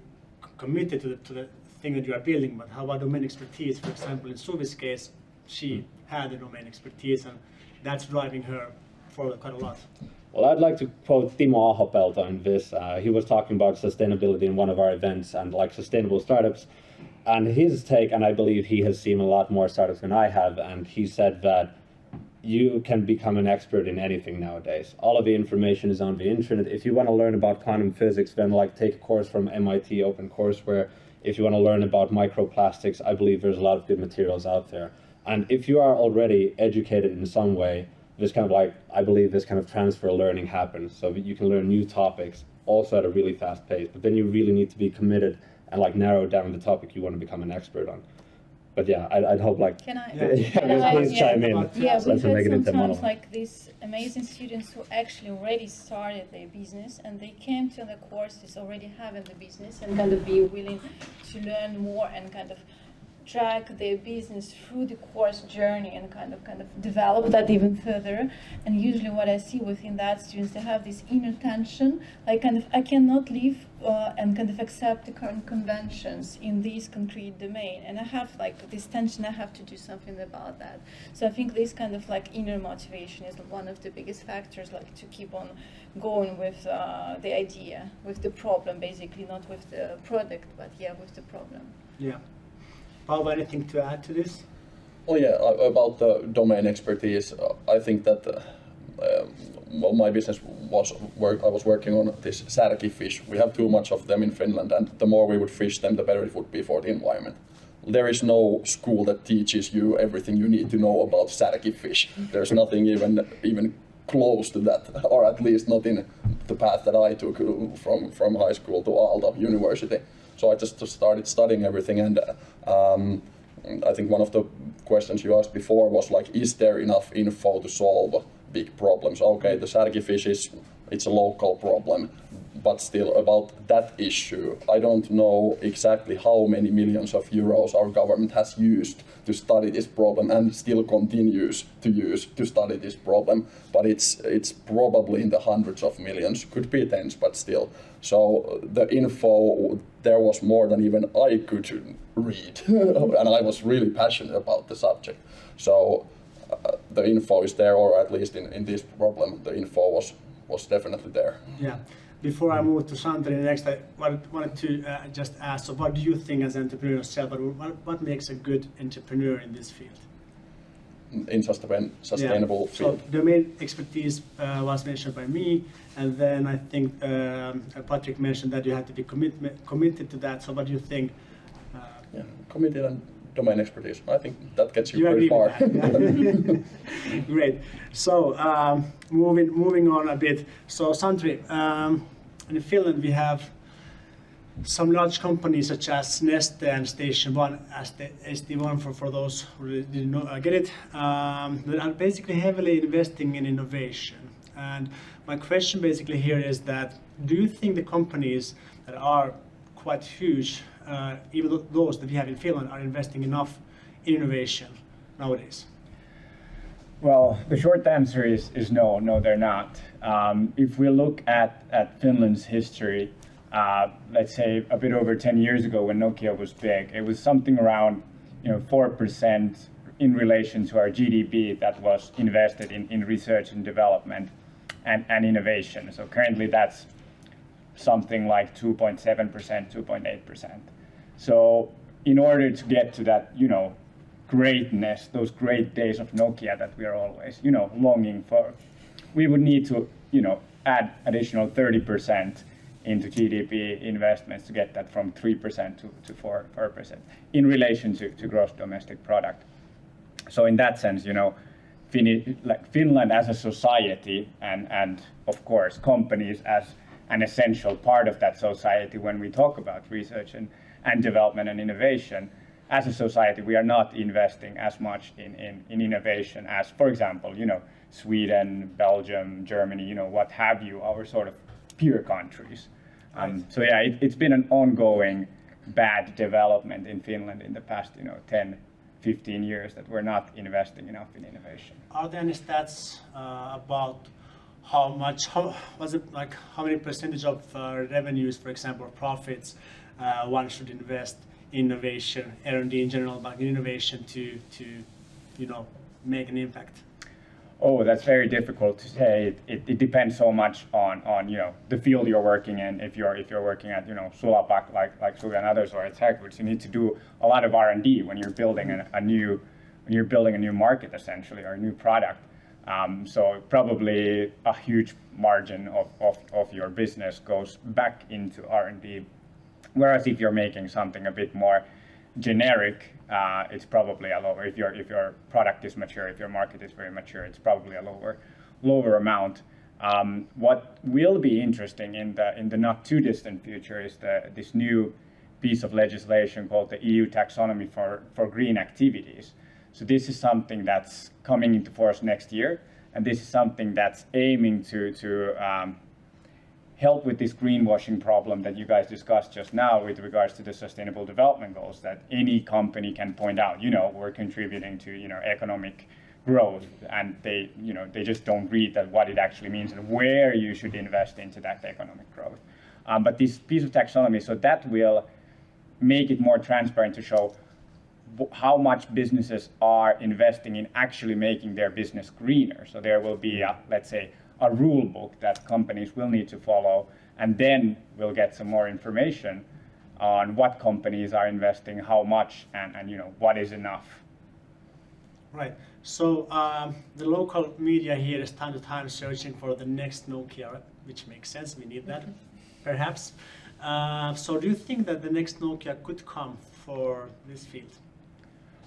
committed to the thing that you are building, but how about domain expertise? For example, in Suvi's case, she had the domain expertise, and that's driving her forward quite a lot. Well, I'd like to quote Timo Ahopelto in this. He was talking about sustainability in one of our events and like sustainable startups. And his take, and I believe he has seen a lot more startups than I have, and he said that you can become an expert in anything nowadays. All of the information is on the internet. If you want to learn about quantum physics, then like take a course from MIT OpenCourseWare. If you want to learn about microplastics, I believe there's a lot of good materials out there. And if you are already educated in some way, this kind of like, I believe this kind of transfer learning happens, so that you can learn new topics also at a really fast pace. But then you really need to be committed and like narrow down the topic you want to become an expert on. But yeah, I'd hope like, Can I? please chime in. Yeah, Let's we've make it had into sometimes monologue. like these amazing students who actually already started their business, and they came to the courses already having the business and kind of be willing to learn more and kind of track their business through the course journey and kind of develop that even further. And usually what I see within that students, they have this inner tension, like kind of I cannot live and kind of accept the current conventions in this concrete domain, and I have like this tension, I have to do something about that. So I think this kind of like inner motivation is one of the biggest factors, like to keep on going with the idea, with the problem, basically not with the product, but yeah, with the problem. Yeah. Paavo, anything to add to this? Oh yeah, about the domain expertise, I think that well, my business I was working on this särki fish. We have too much of them in Finland, and the more we would fish them, the better it would be for the environment. There is no school that teaches you everything you need to know about särki fish. There's nothing even close to that, or at least not in the path that I took from high school to Aalto University. So I just started studying everything, and I think one of the questions you asked before was like, is there enough info to solve big problems? Okay, the särki fish it's a local problem, but still about that issue, I don't know exactly how many millions of euros our government has used to study this problem and still continues to use to study this problem, but it's probably in the hundreds of millions, could be tens, but still. So the info, there was more than even I could read, and I was really passionate about the subject. So the info is there, or at least in this problem, the info was definitely there. Yeah. Before I move to Santeri next, I wanted to just ask, so what do you think as an entrepreneur yourself, what makes a good entrepreneur in this field? In sustainable field. So domain expertise was mentioned by me, and then I think Patrik mentioned that you have to be committed to that. So what do you think? Yeah, committed and domain expertise. I think that gets you agree pretty far. with that? Great. So moving on a bit. So Santeri, in Finland we have some large companies such as Neste and Station One, as the ST1 for those who didn't know, get it, that are basically heavily investing in innovation. And my question basically here is that, do you think the companies that are quite huge, even those that we have in Finland, are investing enough in innovation nowadays? Well, the short answer is no, they're not. If we look at Finland's history, let's say a bit over 10 years ago when Nokia was big, it was something around 4% in relation to our GDP that was invested in research and development and innovation. So currently that's something like 2.7%, 2.8%. So in order to get to that, greatness, those great days of Nokia that we are always, longing for, we would need to, add additional 30% into GDP investments to get that from 3% to 4% in relation to gross domestic product. So in that sense, you know, Finland as a society and of course companies as an essential part of that society when we talk about research and development and innovation, as a society we are not investing as much in innovation as, for example, you know, Sweden, Belgium, Germany, you know, what have you, our sort of peer countries. So yeah, it's been an ongoing bad development in Finland in the past, you know, 10, 15 years that we're not investing enough in innovation. Are there any stats about how many percentage of revenues, for example, profits, one should invest in innovation, R&D in general, but in innovation to you know, make an impact? Oh, that's very difficult to say. It depends so much on you know, the field you're working in. If you're working at, you know, Sulapac like Suvi and others, or at Särkifood, you need to do a lot of R&D when you're building a new market essentially, or a new product. So probably a huge margin of your business goes back into R&D. Whereas if you're making something a bit more generic, it's probably a lower. If your product is mature, if your market is very mature, it's probably a lower amount. What will be interesting in the not too distant future is this new piece of legislation called the EU taxonomy for green activities. So this is something that's coming into force next year, and this is something that's aiming to help with this greenwashing problem that you guys discussed just now with regards to the Sustainable Development Goals, that any company can point out, you know, we're contributing to, you know, economic growth, and they just don't read that what it actually means and where you should invest into that economic growth. But this piece of taxonomy, so that will make it more transparent to show how much businesses are investing in actually making their business greener. So there will be let's say, a rule book that companies will need to follow, and then we'll get some more information on what companies are investing, how much, and you know, what is enough. Right. So the local media here is time to time searching for the next Nokia, which makes sense. We need that, perhaps. So do you think that the next Nokia could come for this field?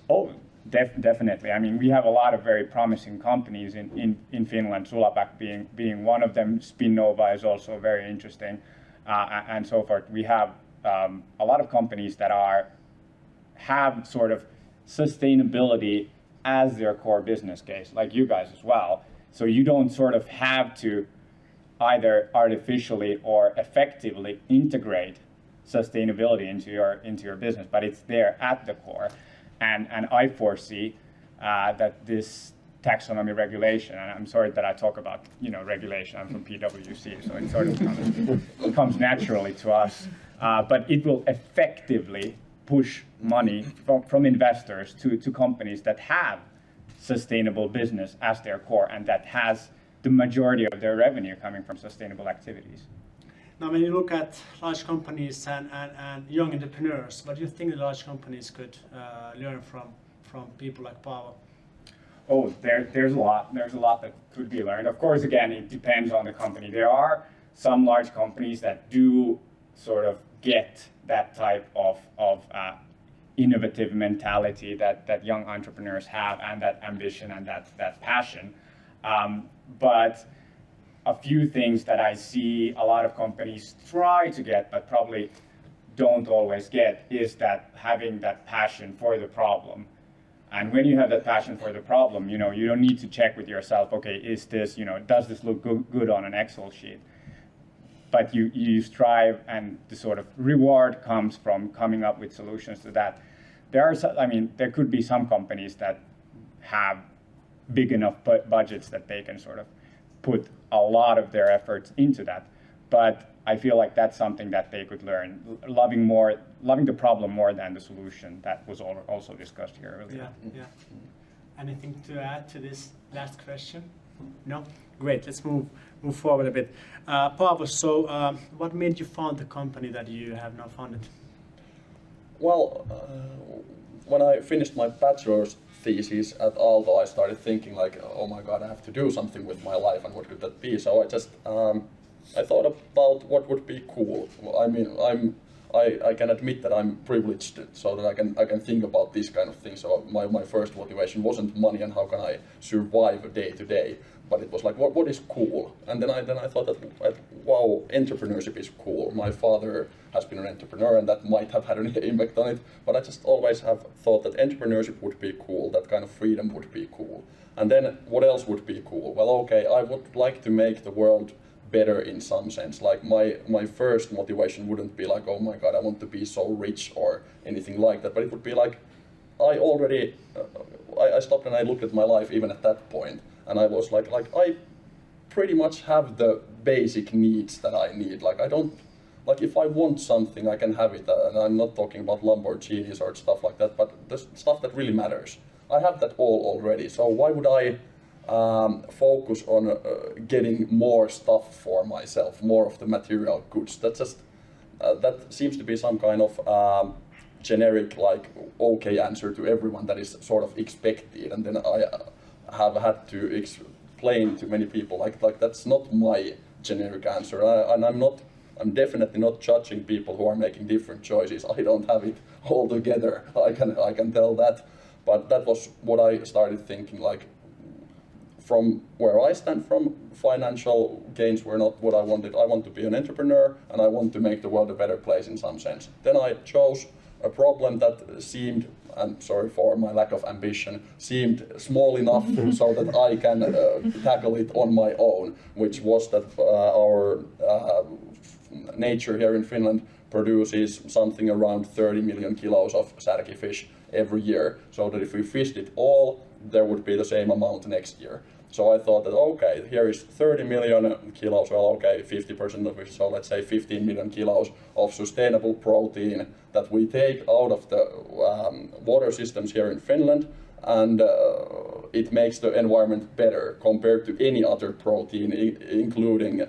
Oh, definitely. I mean, we have a lot of very promising companies in Finland, Sulapac being one of them. Spinnova is also very interesting, and so forth. We have a lot of companies that have sort of sustainability as their core business case, like you guys as well. So you don't sort of have to either artificially or effectively integrate sustainability into your business, but it's there at the core. And I foresee that this taxonomy regulation, and I'm sorry that I talk about, you know, regulation, I'm from PwC, so it sort of comes naturally to us, but it will effectively push money from investors to companies that have sustainable business as their core and that has the majority of their revenue coming from sustainable activities. Now, when you look at large companies and young entrepreneurs, what do you think the large companies could learn from people like Paavo? Oh, there's a lot. There's a lot that could be learned. Of course, again, it depends on the company. There are some large companies that do sort of get that type of innovative mentality that young entrepreneurs have, and that ambition and that passion. But a few things that I see a lot of companies try to get, but probably don't always get, is that having that passion for the problem. And when you have that passion for the problem, you know, you don't need to check with yourself, okay, is this, you know, does this look good on an Excel sheet? But you strive, and the sort of reward comes from coming up with solutions to that. There could be some companies that have big enough budgets that they can sort of put a lot of their efforts into that. But I feel like that's something that they could learn, loving the problem more than the solution. That was also discussed here earlier. Yeah. Anything to add to this last question? No? Great, let's move forward a bit. Paavo, so what made you found the company that you have now founded? Well, when I finished my bachelor's thesis at Aalto, I started thinking like, oh my god, I have to do something with my life, and what could that be? So I just I thought about what would be cool. I mean, I can admit that I'm privileged so that I can think about these kind of things. So my first motivation wasn't money and how can I survive day to day, but it was like what is cool. And then I thought that wow, entrepreneurship is cool. My father has been an entrepreneur and that might have had an impact on it, but I just always have thought that entrepreneurship would be cool, that kind of freedom would be cool. And then what else would be cool? Well, okay, I would like to make the world better in some sense. Like my first motivation wouldn't be like, oh my god, I want to be so rich or anything like that, but it would be like I already I stopped and I looked at my life even at that point, and I was like I pretty much have the basic needs that I need. Like I don't, like if I want something I can have it, and I'm not talking about Lamborghinis or stuff like that, but the stuff that really matters, I have that all already. So why would I focus on getting more stuff for myself, more of the material goods? That's just that seems to be some kind of generic, like okay answer to everyone that is sort of expected, and then I have had to explain to many people like that's not my generic answer, and I'm definitely not judging people who are making different choices. I don't have it all together. I can tell that, but that was what I started thinking, like from where I stand from, financial gains were not what I wanted. I want to be an entrepreneur and I want to make the world a better place in some sense. Then I chose a problem that seemed, I'm sorry for my lack of ambition, seemed small enough so that I can tackle it on my own, which was that our nature here in Finland produces something around 30 million kilos of särki fish every year, so that if we fished it all, there would be the same amount next year. So I thought that, okay, here is 30 million kilos, well, okay, 50% of it, so let's say 15 million kilos of sustainable protein that we take out of the water systems here in Finland, and it makes the environment better compared to any other protein, including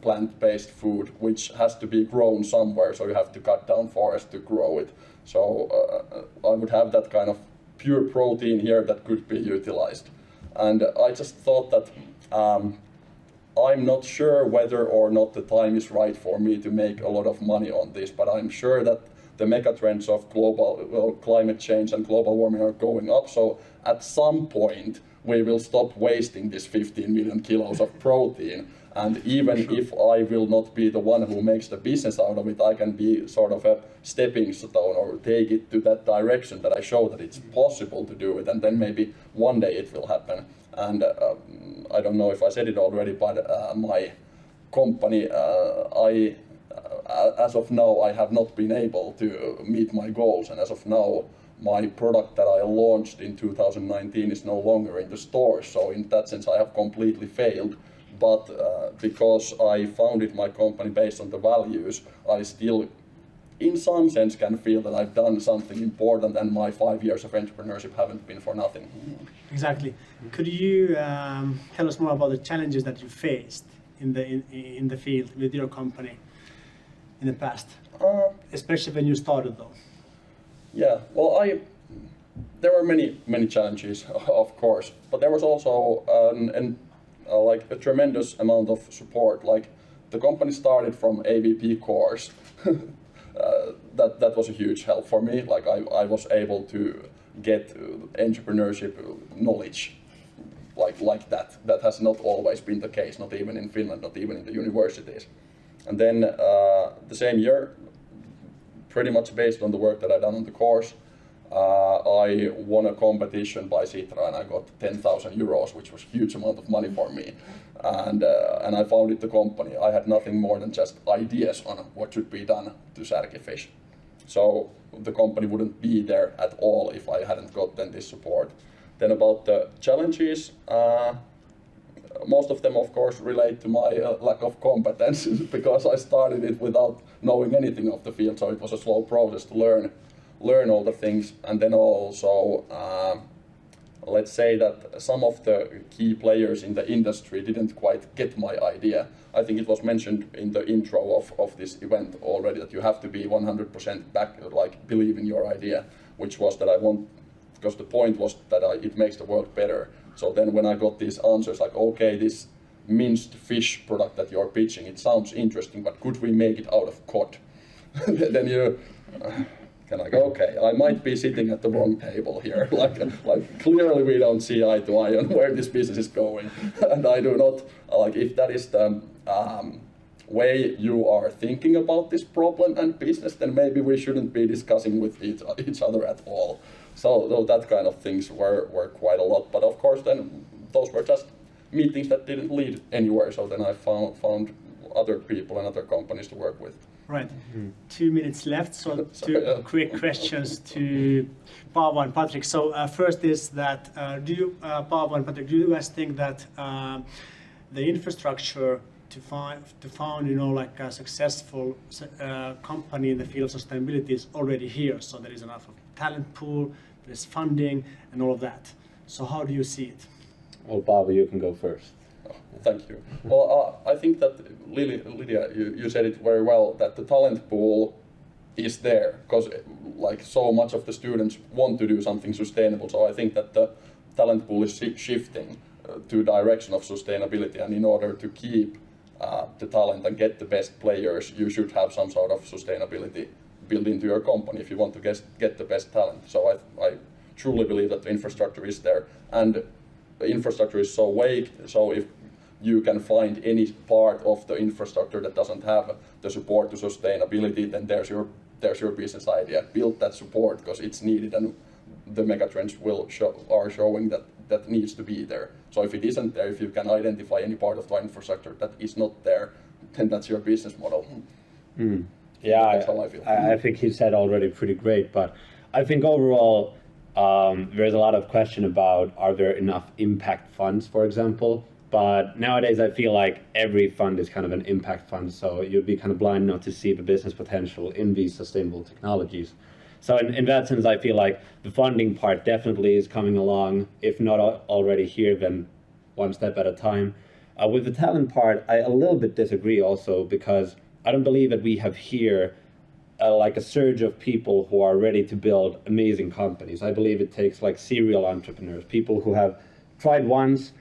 plant-based food, which has to be grown somewhere, so you have to cut down forests to grow it. So I would have that kind of pure protein here that could be utilized. And I just thought that I'm not sure whether or not the time is right for me to make a lot of money on this, but I'm sure that the megatrends of global climate change and global warming are going up. So at some point we will stop wasting this 15 million kilos of protein. And even if I will not be the one who makes the business out of it, I can be sort of a stepping stone or take it to that direction, that I show that it's possible to do it, and then maybe one day it will happen. And I don't know if I said it already, but my company, as of now, I have not been able to meet my goals, and as of now, my product that I launched in 2019 is no longer in the stores. So in that sense, I have completely failed. But because I founded my company based on the values, I still, in some sense, can feel that I've done something important, and my 5 years of entrepreneurship haven't been for nothing. Exactly. Could you tell us more about the challenges that you faced in the field with your company in the past, especially when you started, though? Yeah. Well, there were many challenges, of course, but there was also like a tremendous amount of support. Like the company started from AVP course. That was a huge help for me. Like I was able to get entrepreneurship knowledge like that. That has not always been the case, not even in Finland, not even in the universities. And then the same year, pretty much based on the work that I done on the course, I won a competition by Sitra and I got 10,000 euros, which was a huge amount of money for me. And I founded the company. I had nothing more than just ideas on what should be done to särki fish. So the company wouldn't be there at all if I hadn't gotten this support. Then about the challenges, most of them of course relate to my lack of competence because I started it without knowing anything of the field, so it was a slow process to learn all the things. And then also let's say that some of the key players in the industry didn't quite get my idea. I think it was mentioned in the intro of this event already that you have to be 100% back, like believe in your idea, which was that I want, because the point was that it makes the world better. So then when I got these answers like, okay, this minced fish product that you're pitching, it sounds interesting, but could we make it out of cod? Then you kind of like, okay, I might be sitting at the wrong table here. like clearly we don't see eye to eye on where this business is going. And I do not, like, if that is the way you are thinking about this problem and business, then maybe we shouldn't be discussing with each other at all. So that kind of things were quite a lot. But of course then those were just meetings that didn't lead anywhere. So then I found other people and other companies to work with. Right. 2 minutes left, so two quick questions to Paavo and Patrik. So first is that, Paavo and Patrik, do you guys think that the infrastructure to found, like a successful company in the field of sustainability is already here? So there is enough of talent pool, there is funding, and all of that. So how do you see it? Well, Paavo, you can go first. Thank you. Well, I think that Lidia, you said it very well, that the talent pool is there because like so much of the students want to do something sustainable. So I think that the talent pool is shifting to direction of sustainability, and in order to keep the talent and get the best players, you should have some sort of sustainability built into your company if you want to get the best talent. So I truly believe that the infrastructure is there, and the infrastructure is so vague, so if you can find any part of the infrastructure that doesn't have the support to sustainability, then there's your business idea. Build that support because it's needed, and the megatrends are showing that needs to be there. So if it isn't there, if you can identify any part of the infrastructure that is not there, then that's your business model. Yeah, that's how I feel. I think he said already pretty great, but I think overall there's a lot of question about are there enough impact funds, for example. But nowadays, I feel like every fund is kind of an impact fund, so you'd be kind of blind not to see the business potential in these sustainable technologies. So in that sense, I feel like the funding part definitely is coming along. If not already here, then one step at a time. With the talent part, I a little bit disagree also, because I don't believe that we have here like a surge of people who are ready to build amazing companies. I believe it takes like serial entrepreneurs, people who have tried once,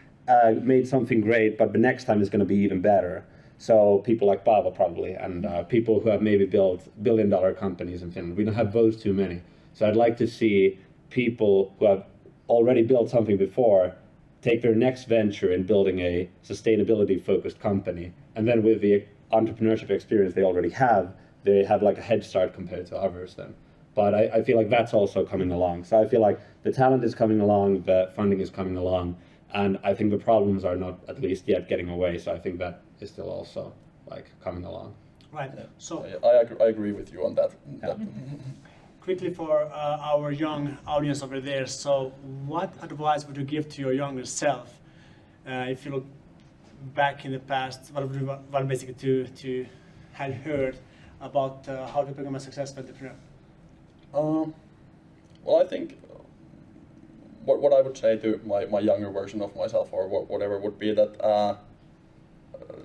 made something great, but the next time is going to be even better. So people like Paavo probably, and people who have maybe built billion-dollar companies in Finland. We don't have those too many. So I'd like to see people who have already built something before take their next venture in building a sustainability-focused company. And then with the entrepreneurship experience they already have, they have like a head start compared to others then. But I feel like that's also coming along. So I feel like the talent is coming along, the funding is coming along, and I think the problems are not at least yet getting away. So I think that is still also like coming along. Right. So I agree with you on that. Yeah. Quickly for our young audience over there. So what advice would you give to your younger self if you look back in the past? What would you want basically to have heard about how to become a successful entrepreneur? Well, I think what I would say to my younger version of myself, or whatever, would be that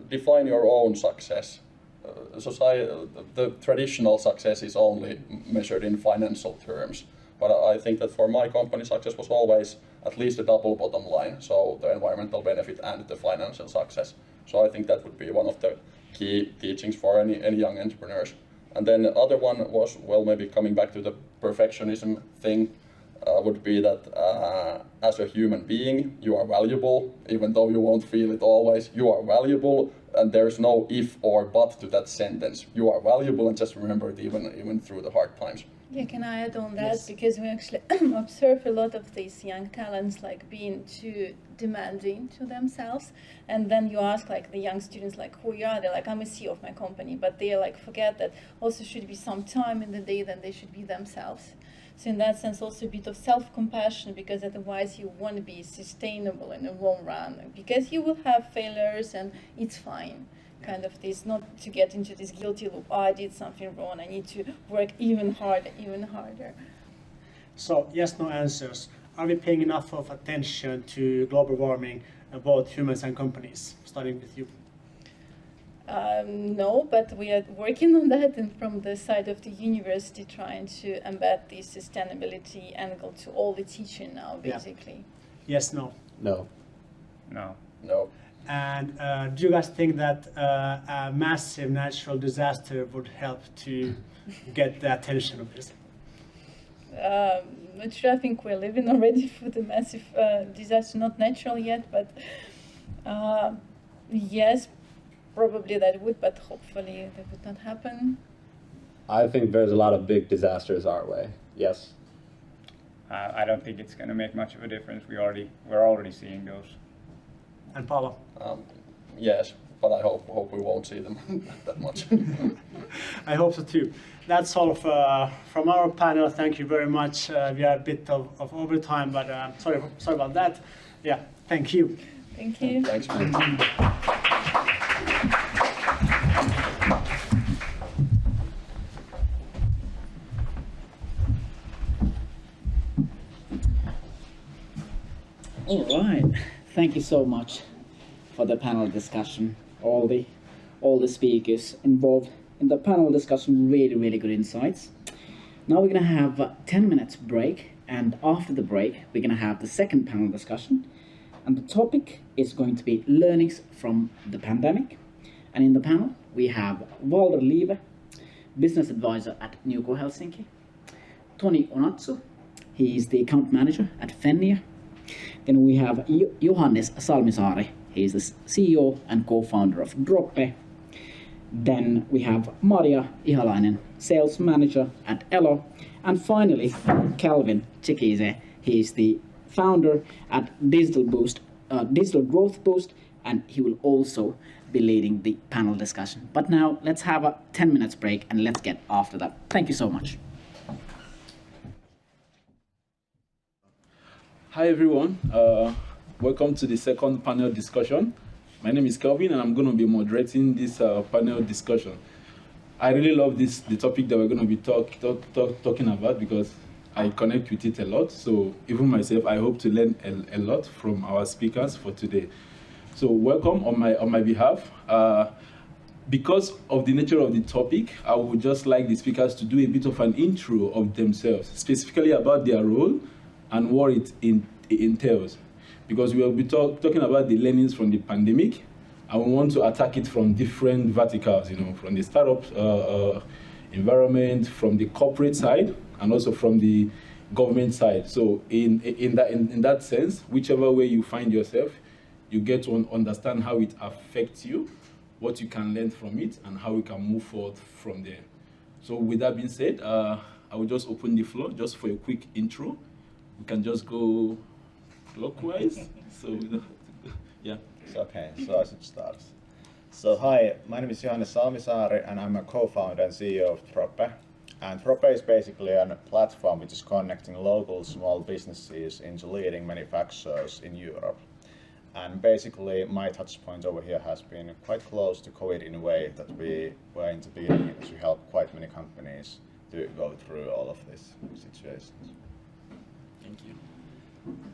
define your own success. The traditional success is only measured in financial terms, but I think that for my company, success was always at least a double bottom line, so the environmental benefit and the financial success. So I think that would be one of the key teachings for any young entrepreneurs. And then the other one was, well, maybe coming back to the perfectionism thing, would be that as a human being, you are valuable, even though you won't feel it always. You are valuable, and there's no if or but to that sentence. You are valuable, and just remember it even through the hard times. Yeah, can I add on that? Yes. Because we actually observe a lot of these young talents like being too demanding to themselves, and then you ask like the young students like who you are, they're like I'm a CEO of my company, but they like forget that also should be some time in the day that they should be themselves. So in that sense also a bit of self-compassion, because otherwise you won't be sustainable in the long run, because you will have failures and it's fine. Kind of this, not to get into this guilty loop, oh, I did something wrong, I need to work even harder. So yes, no answers. Are we paying enough of attention to global warming, both humans and companies? Starting with you. No, but we are working on that, and from the side of the university trying to embed the sustainability angle to all the teaching now, basically. Yeah. Yes, no. No. No. No. And do you guys think that a massive natural disaster would help to get the attention of this? Not sure. I think we're living already for the massive disaster, not natural yet, but yes, probably that would, but hopefully that would not happen. I think there's a lot of big disasters our way. Yes. I don't think it's going to make much of a difference. We're already seeing those. And Paavo? Yes, but I hope we won't see them that much. I hope so too. That's all from our panel. Thank you very much. We are a bit of overtime, but sorry about that. Yeah, thank you. Thank you. Thanks, man. All right, thank you so much for the panel discussion. All the speakers involved in the panel discussion, really good insights. Now we're gonna have a 10 minutes break, and after the break we're gonna have the second panel discussion, and the topic is going to be learnings from the pandemic. And in the panel we have Valdar Liive, business advisor at NewCo Helsinki, Toni Onatsu, he is the account manager at Fennia. Then we have Johannes Salmisaari, he is the CEO and co-founder of Droppe. Then we have Ihalainen, sales manager at Elo. And finally, Kelvin, Chikezie, he is the founder at Digital Growth Boost, and he will also be leading the panel discussion. But now let's have a 10 minutes break and let's get after that. Thank you so much. Hi everyone, welcome to the second panel discussion. My name is Kelvin and I'm going to be moderating this panel discussion. I really love the topic that we're going to be talking about because I connect with it a lot. So even myself, I hope to learn a lot from our speakers for today. So welcome on my behalf. Because of the nature of the topic, I would just like the speakers to do a bit of an intro of themselves, specifically about their role and what it entails. Because we will be talking about the learnings from the pandemic, and we want to attack it from different verticals, from the startup environment, from the corporate side, and also from the government side. So in that sense, whichever way you find yourself, you get to understand how it affects you, what you can learn from it, and how we can move forward from there. So with that being said, I will just open the floor just for a quick intro. We can just go clockwise. So yeah. Okay, so I should start. So hi, my name is Johannes Salmisaari and I'm a co-founder and CEO of Droppe. And Droppe is basically a platform which is connecting local small businesses into leading manufacturers in Europe. And basically my touch point over here has been quite close to COVID in a way that we were in the beginning to help quite many companies to go through all of these situations. Thank you.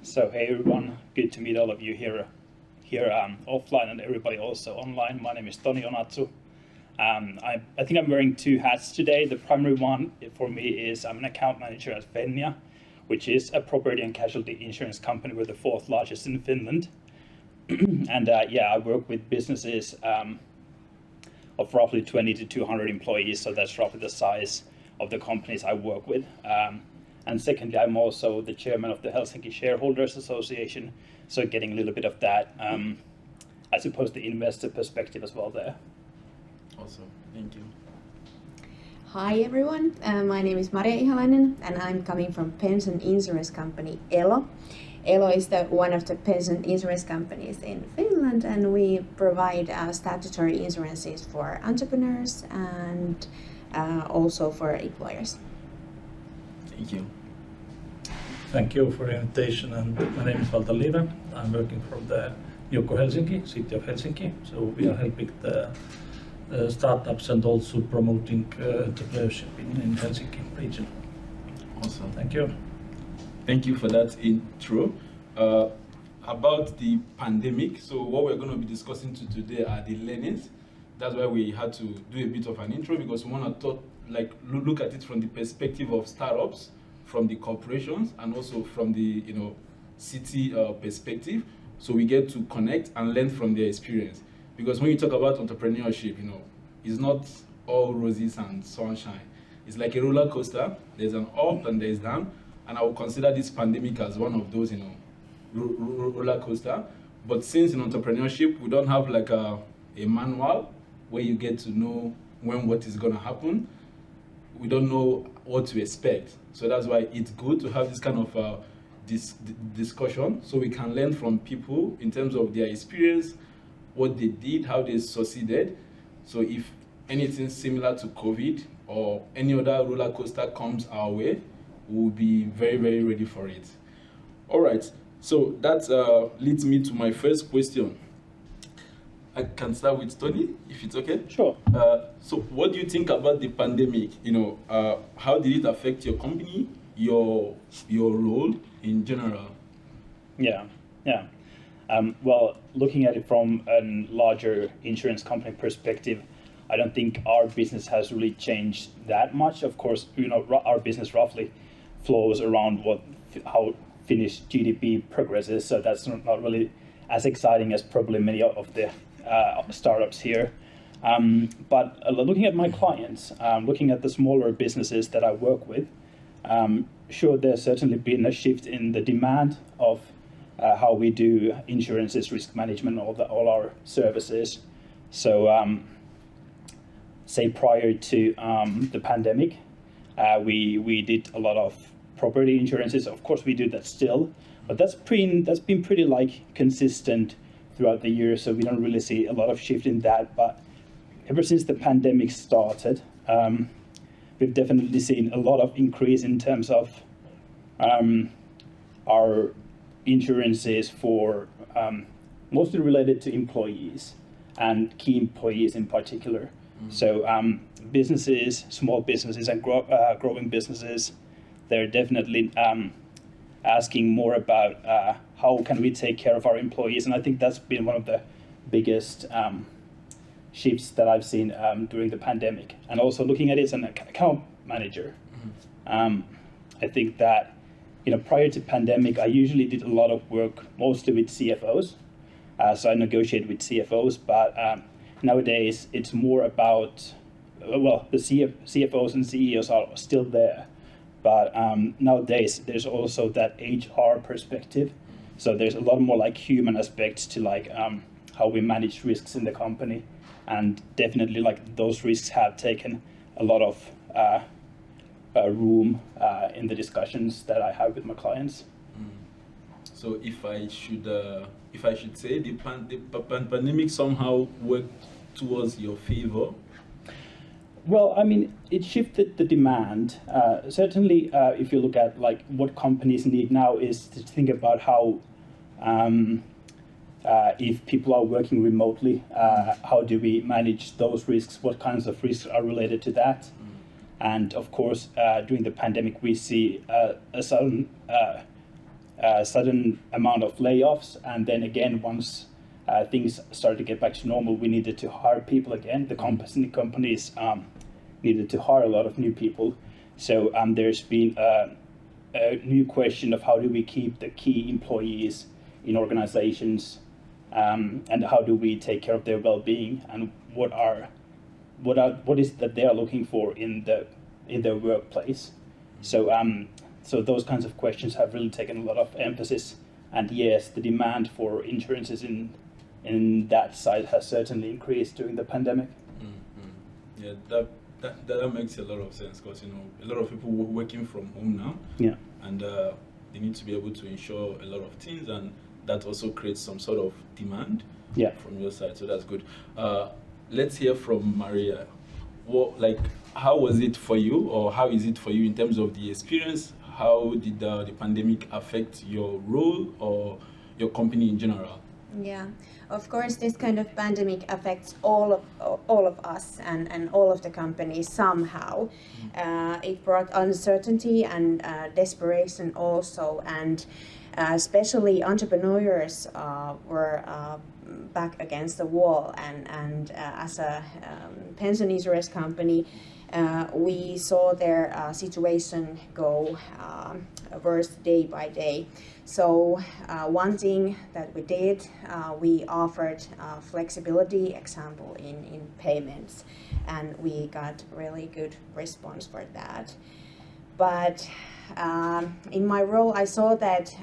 So hey everyone, good to meet all of you here offline and everybody also online. My name is Toni Onatsu. I think I'm wearing two hats today. The primary one for me is I'm an account manager at Fennia, which is a property and casualty insurance company. We're the fourth largest in Finland. And I work with businesses of roughly 20 to 200 employees, so that's roughly the size of the companies I work with. And secondly, I'm also the chairman of the Helsinki Shareholders Association, so getting a little bit of that, I suppose, the investor perspective as well there. Awesome, thank you. Hi everyone, my name is Ihalainen and I'm coming from pension insurance company Elo. Elo is one of the pension insurance companies in Finland, and we provide statutory insurances for entrepreneurs and also for employers. Thank you. Thank you for the invitation, and my name is Valdar. I'm working from the NewCo Helsinki, city of Helsinki. So we are helping the startups and also promoting entrepreneurship in Helsinki region. Awesome. Thank you. Thank you for that intro. About the pandemic, so what we're going to be discussing today are the learnings. That's why we had to do a bit of an intro, because we want to look at it from the perspective of startups, from the corporations, and also from the city perspective. So we get to connect and learn from their experience. Because when you talk about entrepreneurship, it's not all roses and sunshine. It's like a roller coaster. There's an up and there's down. And I would consider this pandemic as one of those, roller coaster. But since in entrepreneurship, we don't have like a manual where you get to know when what is going to happen. We don't know what to expect. So that's why it's good to have this kind of discussion so we can learn from people in terms of their experience, what they did, how they succeeded. So if anything similar to COVID or any other roller coaster comes our way, we'll be very, very ready for it. All right, so that leads me to my first question. I can start with Toni, if it's okay. Sure. So what do you think about the pandemic? How did it affect your company, your role in general? Yeah. Well, looking at it from a larger insurance company perspective, I don't think our business has really changed that much. Of course, our business roughly flows around how Finnish GDP progresses, so that's not really as exciting as probably many of the startups here. But looking at my clients, looking at the smaller businesses that I work with, sure, there's certainly been a shift in the demand of how we do insurances, risk management, all our services. So, say prior to the pandemic, we did a lot of property insurances. Of course, we do that still, but that's been pretty consistent throughout the year. So we don't really see a lot of shift in that. But ever since the pandemic started, we've definitely seen a lot of increase in terms of our insurances for mostly related to employees and key employees in particular. So businesses, small businesses and growing businesses, they're definitely asking more about how can we take care of our employees. And I think that's been one of the biggest shifts that I've seen during the pandemic. And also looking at it as an account manager, I think that prior to pandemic, I usually did a lot of work mostly with CFOs. So I negotiated with CFOs, but nowadays it's more about, the CFOs and CEOs are still there. But nowadays there's also that HR perspective. So there's a lot more human aspects to how we manage risks in the company. And definitely those risks have taken a lot of room in the discussions that I have with my clients. So if I should say the pandemic somehow worked towards your favor. Well, I mean, it shifted the demand. Certainly, if you look at what companies need now is to think about how, if people are working remotely, how do we manage those risks? What kinds of risks are related to that? And of course, during the pandemic, we see a sudden amount of layoffs. And then again, once things started to get back to normal, we needed to hire people again. The companies needed to hire a lot of new people. So there's been a new question of how do we keep the key employees in organizations, and how do we take care of their well-being, and what is that they are looking for in their workplace. So so those kinds of questions have really taken a lot of emphasis. And yes, the demand for insurances in that side has certainly increased during the pandemic. Yeah, that makes a lot of sense, because a lot of people were working from home now. Yeah. And they need to be able to insure a lot of things, and that also creates some sort of demand from your side. So that's good. Let's hear from Maria. How was it for you, or how is it for you in terms of the experience? How did the pandemic affect your role or your company in general? Yeah, of course, this kind of pandemic affects all of us and all of the companies somehow. It brought uncertainty and desperation also, and especially entrepreneurs were back against the wall. And as a pension insurance company, we saw their situation go worse day by day. So one thing that we did, we offered flexibility, example in payments, and we got really good response for that. But in my role, I saw that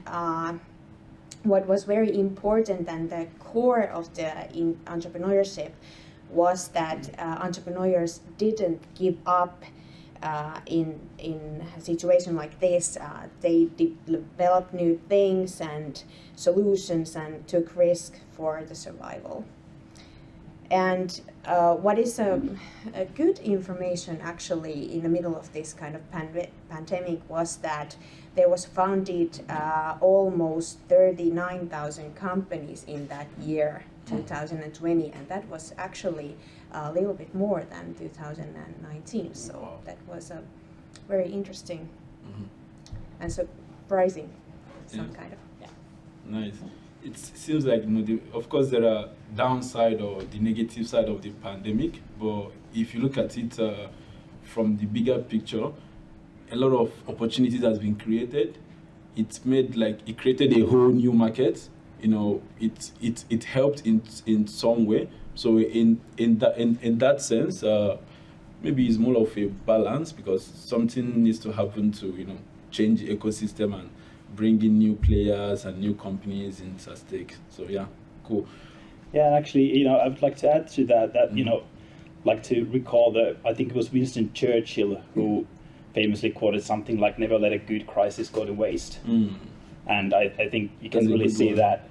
what was very important and the core of the entrepreneurship was that entrepreneurs didn't give up in a situation like this. They developed new things and solutions and took risk for the survival. And what is a good information actually in the middle of this kind of pandemic was that there was founded almost 39,000 companies in that year, 2020, and that was actually a little bit more than 2019. So wow. That was a very interesting and surprising, some kind of. Yeah. Nice. It seems like, of course, there are downside or the negative side of the pandemic, but if you look at it from the bigger picture, a lot of opportunities has been created. It created a whole new market. It helped in some way. So in that sense, maybe it's more of a balance, because something needs to happen to change the ecosystem and bring in new players and new companies into stake. So yeah, cool. Yeah, and actually, I would like to add to that like to recall that I think it was Winston Churchill who famously quoted something like, "Never let a good crisis go to waste." And I think you can really see that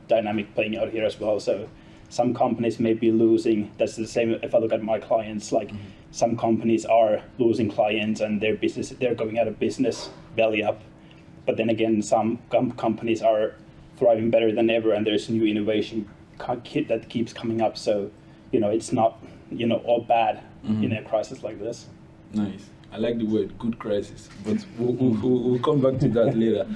dynamic playing out here as well. So some companies may be losing. That's the same if I look at my clients. Like some companies are losing clients and they're going out of business, belly up. But then again, some companies are thriving better than ever, and there's new innovation that keeps coming up. So it's not all bad in a crisis like this. Nice. I like the word "good crisis," but we'll come back to that later.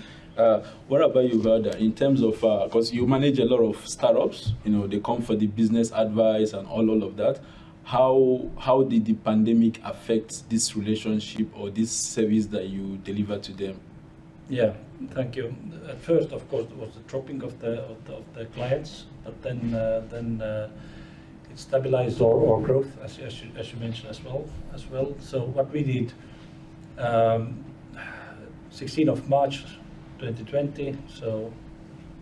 What about you, Valdar? In terms of, because you manage a lot of startups, they come for the business advice and all of that. How did the pandemic affect this relationship or this service that you deliver to them? Yeah, thank you. At first, of course, it was the dropping of the clients, but then it stabilized our growth, as you mentioned as well. So what we did, 16th of March 2020. So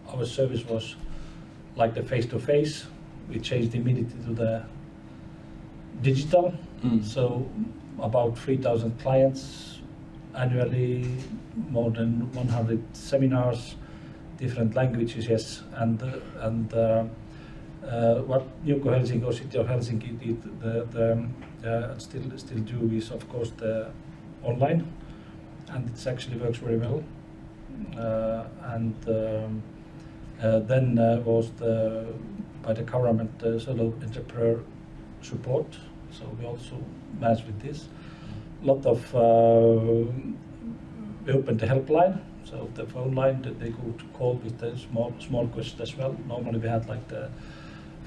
our service was like the face-to-face. We changed immediately to the digital. So about 3,000 clients annually, more than 100 seminars, different languages, yes. And what NewCo Helsinki or City of Helsinki did, still do is of course the online, and it actually works very well. Then was by the government solo entrepreneur support. So we also managed with this. Lot of we opened the helpline, so the phone line that they could call with the small questions as well. Normally we had like the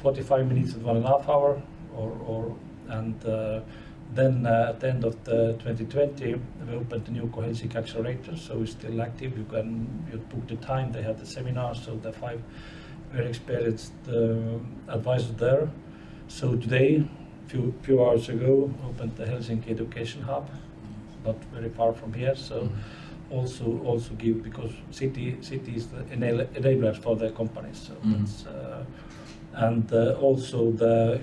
45 minutes and 1.5 hours, then at the end of the 2020 we opened the NewCo Helsinki Accelerator, so it's still active. You book the time. They have the seminars, so the 5 very experienced advisors there. So today, few hours ago, opened the Helsinki Education Hub, not very far from here. So also give, because city is the enablers for the companies. So that's, and also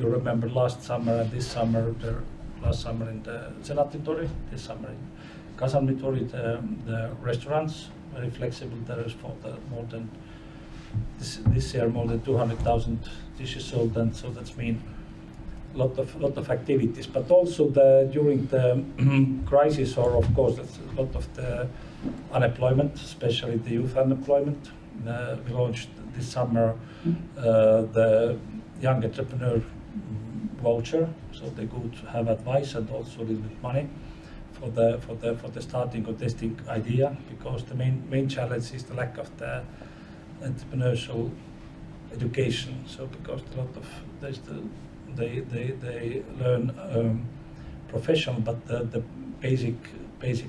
you remember last summer and this summer, last summer in the Senaatti-tori, this summer in Kasalmi-tori, the restaurants, very flexible. There is for the more than this year more than 200,000 dishes sold, and so that's mean lot of activities. But also during the crisis, or of course that's a lot of the unemployment, especially the youth unemployment. We launched this summer the young entrepreneur voucher, so they could have advice and also a little bit money for the starting or testing idea, because the main challenge is the lack of the entrepreneurial education. So because a lot of they learn professional, but the basic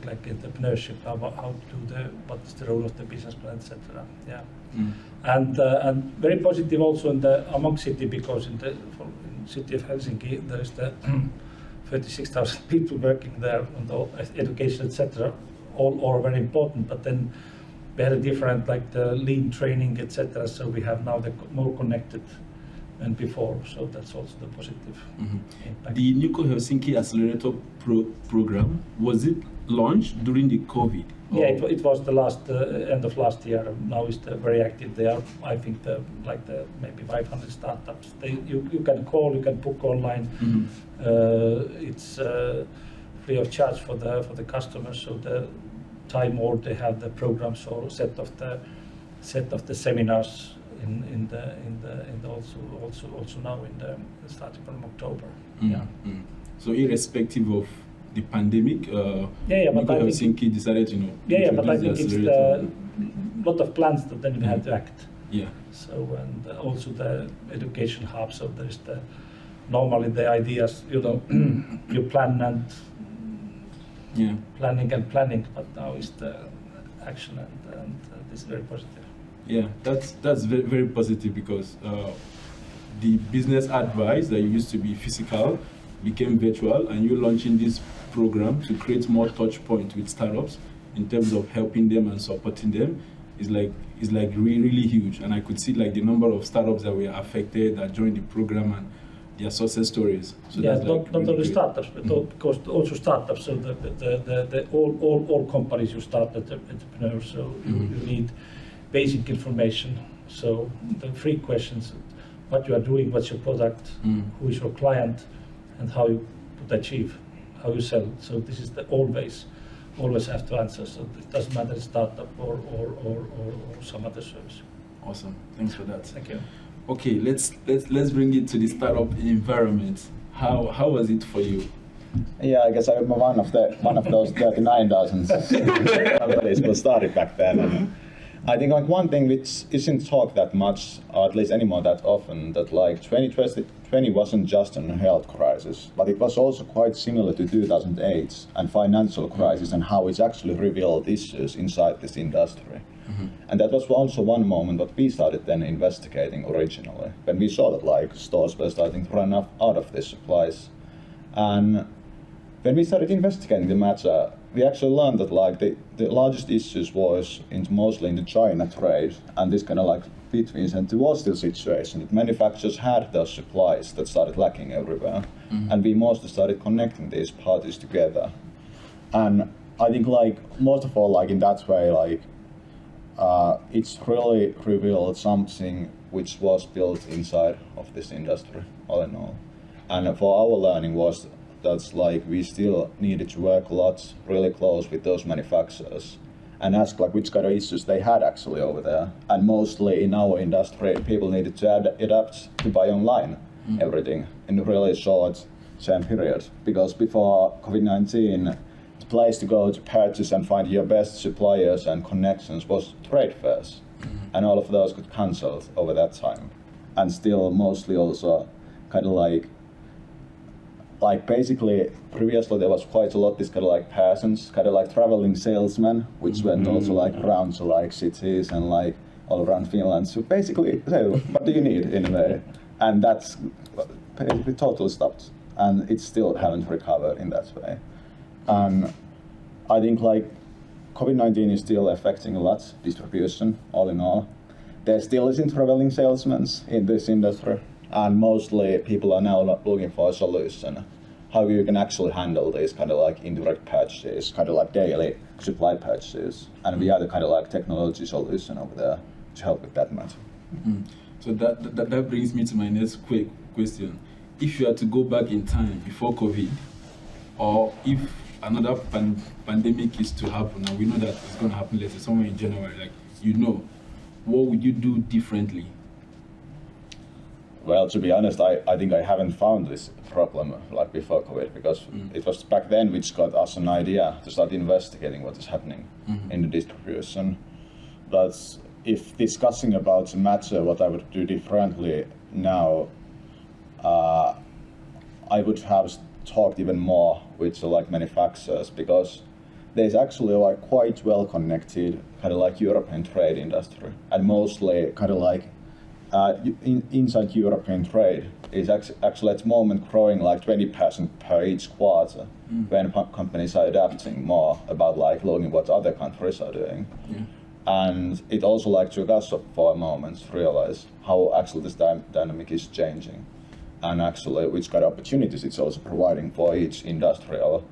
like entrepreneurship, how to do what is the role of the business plan, etc. Yeah, and very positive also in the among city, because in city of Helsinki there is the 36,000 people working there, and all education, etc. All are very important, but then we had a different like the lean training, etc. So we have now the more connected than before. So that's also the positive impact. The NewCo Helsinki Accelerator program, was it launched during the COVID? Yeah, it was the last end of last year. Now it's very active. They are, I think, maybe 500 startups. You can call, you can book online. It's free of charge for the customers. So the time or they have the programs or set of the seminars in the also now in the starting from October. So irrespective of the pandemic, but I Helsinki decided to but I think it's a lot of plans that then we have to act. Yeah. So and also the education hub. So there is normally the ideas, you plan and planning, but now is the action, and this is very positive. Yeah, that's very, very positive, because the business advice that used to be physical became virtual, and you're launching this program to create more touch points with startups in terms of helping them and supporting them is like really, really huge. And I could see like the number of startups that were affected that joined the program and their success stories. So that's not really only great. startups, but because also startups. So all companies you start as entrepreneurs. So you need basic information. So the 3 questions: what you are doing, what's your product, who is your client, and how you would achieve, how you sell. So this is always have to answer. So it doesn't matter startup or some other service. Awesome, thanks for that. Thank you. Okay, let's bring it to the startup environment. How was it for you? Yeah, I guess I'm one of those 39,000 companies that started back then. And I think like one thing which isn't talked that much, or at least anymore that often, that like 2020 wasn't just a health crisis, but it was also quite similar to 2008 and financial crisis, and how it's actually revealed issues inside this industry. And that was also one moment that we started then investigating originally, when we saw that like stores were starting to run out of these supplies. And when we started investigating the matter, we actually learned that like the largest issues was mostly in the China trade, and this kind of like between and towards the situation that manufacturers had those supplies that started lacking everywhere. And we mostly started connecting these parties together. And I think like most of all, like in that way, like it's really revealed something which was built inside of this industry, all in all. And for our learning was that's like we still needed to work a lot, really close with those manufacturers and ask like which kind of issues they had actually over there. And mostly in our industry, people needed to adapt to buy online everything in a really short time period. Because before COVID-19, the place to go to purchase and find your best suppliers and connections was trade fairs. And all of those got cancelled over that time. And still mostly also kind of like basically previously there was quite a lot this kind of like persons, kind of like traveling salesmen, which went also like around to like cities and like all around Finland. So basically, what do you need in a way? And that's basically totally stopped, and it still haven't recovered in that way. I think like COVID-19 is still affecting a lot distribution, all in all. There still isn't traveling salesmen in this industry, and mostly people are now looking for a solution. How you can actually handle these kind of like indirect purchases, kind of like daily supply purchases. And we have the kind of like technology solution over there to help with that matter. So that brings me to my next quick question. If you had to go back in time before COVID, or if another pandemic is to happen, and we know that it's going to happen later, somewhere in January, like what would you do differently? Well, to be honest, I think I haven't found this problem like before COVID, because it was back then which got us an idea to start investigating what is happening in the distribution. But if discussing about the matter, what I would do differently now, I would have talked even more with like manufacturers, because there's actually like quite well connected kind of like European trade industry, and mostly kind of like inside European trade is actually at the moment growing like 20% per each quarter, when companies are adapting more about like looking what other countries are doing. And it also like took us for a moment to realize how actually this dynamic is changing, and actually which kind of opportunities it's also providing for each industrial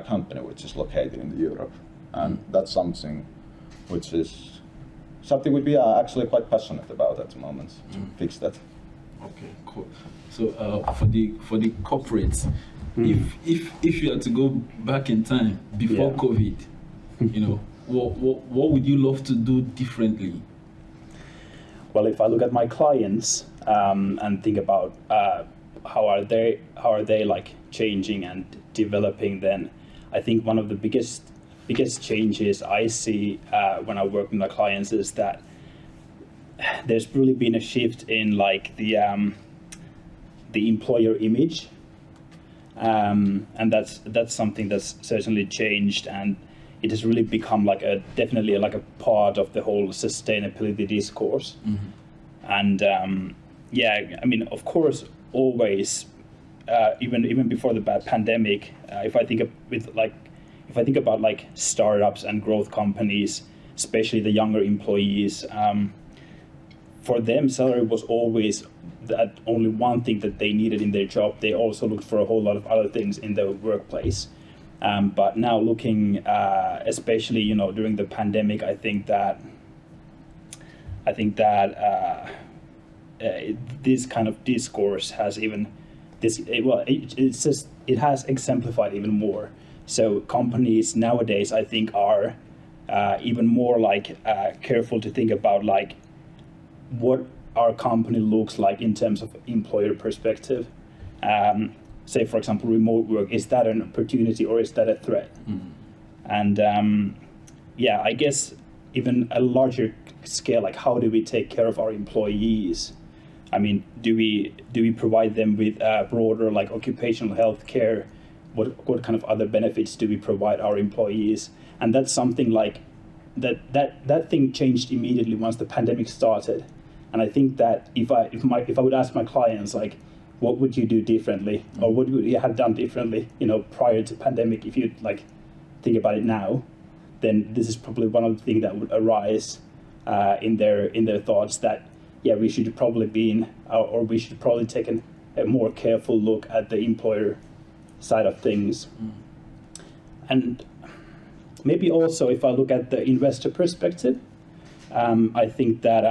company which is located in Europe. And that's something which is something we are actually quite passionate about at the moment, to fix that. Okay, cool. So for the corporates, if you had to go back in time before COVID, you know, what would you love to do differently? Well, if I look at my clients and think about how are they like changing and developing, then I think one of the biggest changes I see when I work with my clients is that there's really been a shift in like the employer image, and that's something that's certainly changed, and it has really become like definitely like a part of the whole sustainability discourse. And I mean, of course, always even before the pandemic, if I think about like startups and growth companies, especially the younger employees, for them salary was always that only one thing that they needed in their job. They also looked for a whole lot of other things in the workplace. But now looking, especially, you know, during the pandemic, I think that this kind of discourse has even it has exemplified even more. So companies nowadays, I think, are even more like careful to think about like what our company looks like in terms of employer perspective. Say, for example, remote work, is that an opportunity or is that a threat? And I guess even a larger scale, like how do we take care of our employees? I mean, do we provide them with broader like occupational health care? What kind of other benefits do we provide our employees? And that's something like that thing changed immediately once the pandemic started. And I think that if I would ask my clients like, what would you do differently, or what would you have done differently, you know, prior to pandemic, if you like think about it now, then this is probably one of the things that would arise in their thoughts, that we should probably we should probably take a more careful look at the employer side of things. And maybe also if I look at the investor perspective, I think that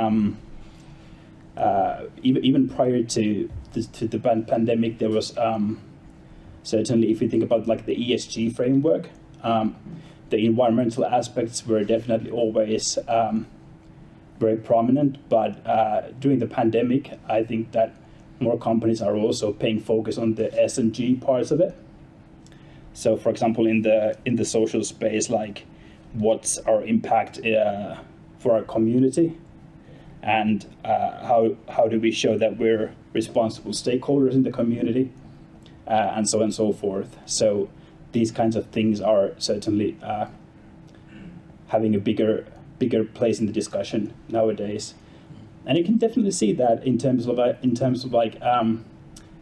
even prior to the pandemic, there was certainly, if you think about like the ESG framework, the environmental aspects were definitely always very prominent. But during the pandemic, I think that more companies are also paying focus on the S&G parts of it. So, for example, in the social space, like what's our impact for our community, and how do we show that we're responsible stakeholders in the community, and so on and so forth. So these kinds of things are certainly having a bigger place in the discussion nowadays. And you can definitely see that in terms of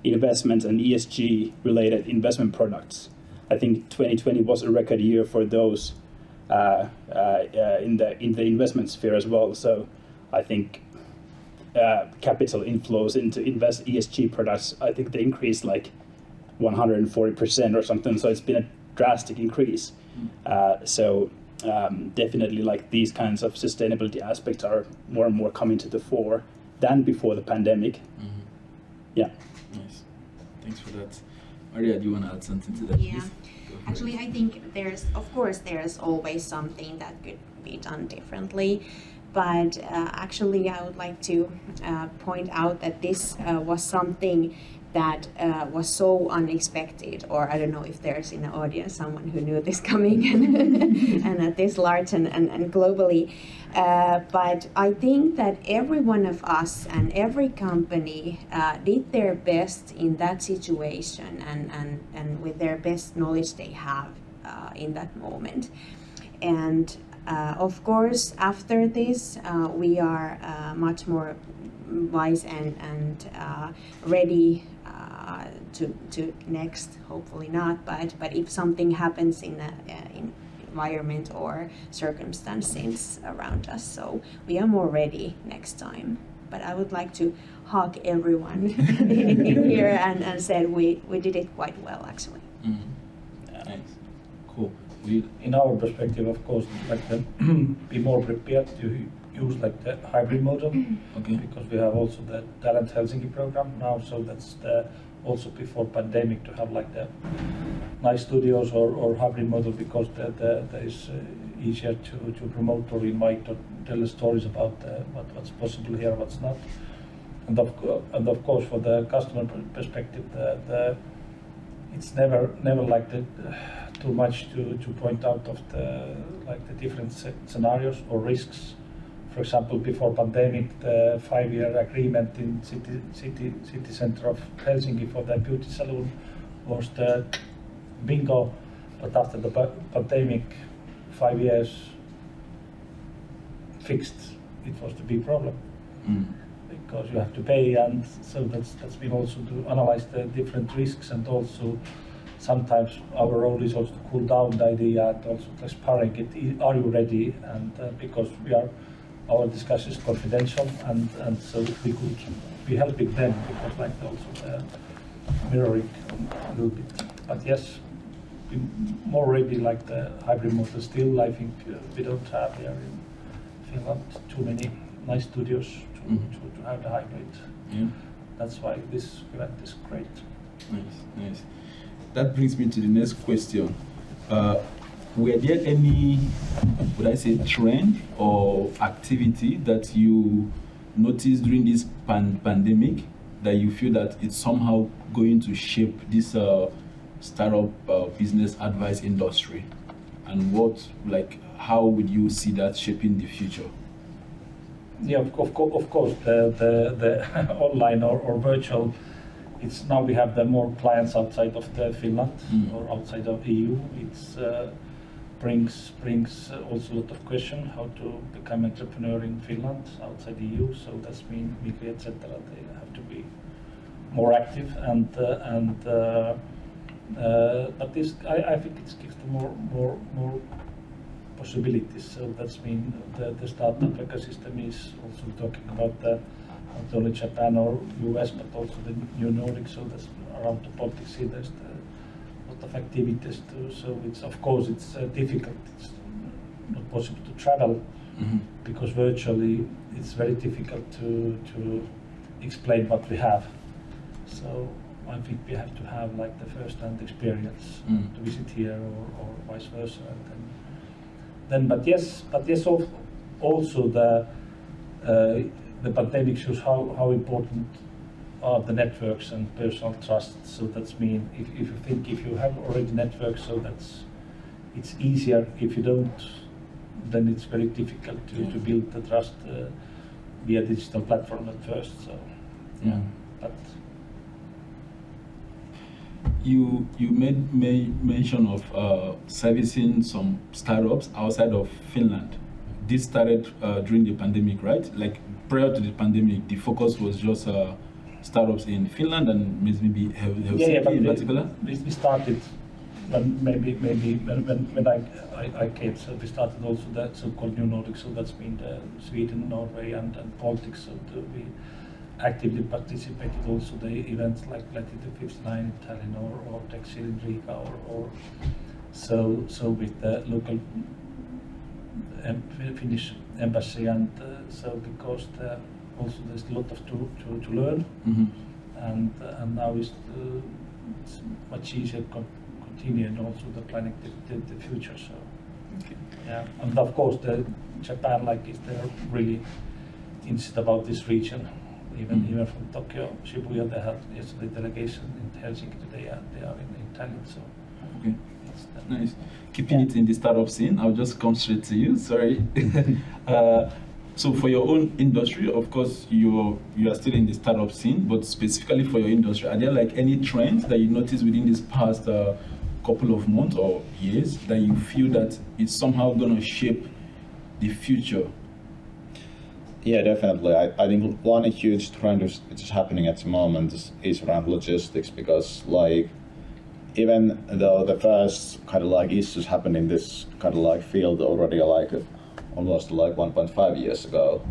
investments and ESG related investment products. I think 2020 was a record year for those in the investment sphere as well. So I think capital inflows into invest ESG products, I think they increased like 140% or something. So it's been a drastic increase. Definitely like these kinds of sustainability aspects are more and more coming to the fore than before the pandemic. Yeah. Nice. Thanks for that. Maria, do you want to add something to that, please? Actually, I think there's always something that could be done differently. but actually I would like to point out that this was something that was so unexpected, or I don't know if there's in the audience someone who knew this coming and at this large and globally. But I think that every one of us and every company did their best in that situation and with their best knowledge they have in that moment. And of course, after this, we are much more wise and ready to next, hopefully not, but if something happens in environment or circumstances around us, so we are more ready next time. But I would like to hug everyone in here and said we did it quite well, actually. Nice. Cool. In our perspective, of course, like be more prepared to use like the hybrid model, Okay. because we have also the Talent Helsinki program now, so that's also before pandemic to have like the nice studios or hybrid model, because that is easier to promote or invite or tell the stories about what's possible here, what's not. And of course, for the customer perspective, it's never like too much to point out of the different scenarios or risks. For example, before pandemic, the 5-year agreement in city center of Helsinki for the beauty salon was the bingo, but after the pandemic, 5 years fixed, it was the big problem. Because you have to pay, and so that's been also to analyze the different risks, and also sometimes our role is also to cool down the idea and also transparent it. Are you ready? And because our discussion is confidential, and so we could be helping them, because like also mirroring a little bit. But yes, be more ready like the hybrid model. Still, I think we don't have here in Finland too many nice studios to have the hybrid. Yeah. That's why this event is great. Nice. That brings me to the next question. Were there any, would I say, trend or activity that you noticed during this pandemic that you feel that it's somehow going to shape this startup business advice industry? And how would you see that shaping the future? Yeah, of course, the online or virtual. It's now we have the more clients outside of the Finland or outside of EU. It's brings also a lot of question how to become entrepreneur in Finland outside EU. So that's mean Migri, etc. They have to be more active but this I think it gives them more possibilities. So that's mean the startup ecosystem is also talking about not only Japan or US, but also the new Nordic. So that's around the Baltic Sea. There's a lot of activities too. So it's of course it's difficult. It's not possible to travel because virtually it's very difficult to explain what we have. So I think we have to have like the first-hand experience to visit here or vice versa. And then but yes, also the pandemic shows how important are the networks and personal trust. So that's mean if you have already networks, so it's easier. If you don't, then it's very difficult to build the trust via digital platform at first. So yeah, but you made mention of servicing some startups outside of Finland. This started during the pandemic, right? Like prior to the pandemic, the focus was just startups in Finland and maybe Helsinki in particular. We started when I came. So we started also the so-called New Nordic. So that's been Sweden, Norway, and Baltics. So we actively participated also the events like Latitude 59 in Tallinn or Texil in Riga or so with the local Finnish embassy, and so because also there's a lot of to learn, and now it's much easier to continue and also the planning the future. So Yeah, and of course the Japan they're really interested about this region. Even from Tokyo, Shibuya, they had yesterday delegation in Helsinki today, and they are in Thailand. So okay, that's nice. Keeping it in the startup scene, I'll just come straight to you. Sorry. So for your own industry, of course, you are still in the startup scene, but specifically for your industry, are there any trends that you noticed within this past couple of months or years that you feel that it's somehow going to shape the future? Yeah, definitely. I think one huge trend which is happening at the moment is around logistics, because even though the first issues happened in this field already almost 1.5 years ago,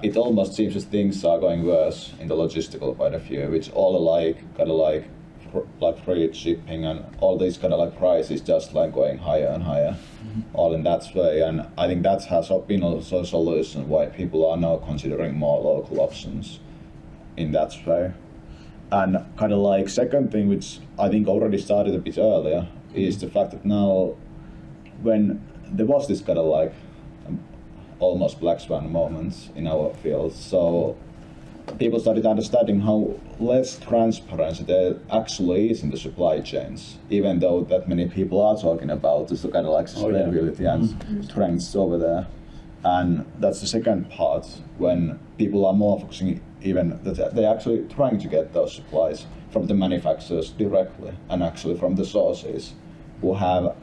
it almost seems that things are going worse in the logistical point of view, which all freight shipping and all these prices just going higher and higher, all in that way. And I think that has been also a solution why people are now considering more local options in that way. And second thing, which I think already started a bit earlier, is the fact that now when there was this almost black swan moments in our field, so people started understanding how less transparency there actually is in the supply chains, even though that many people are talking about this sustainability and strengths over there. And that's the second part, when people are more focusing even that they're actually trying to get those supplies from the manufacturers directly, and actually from the sources who have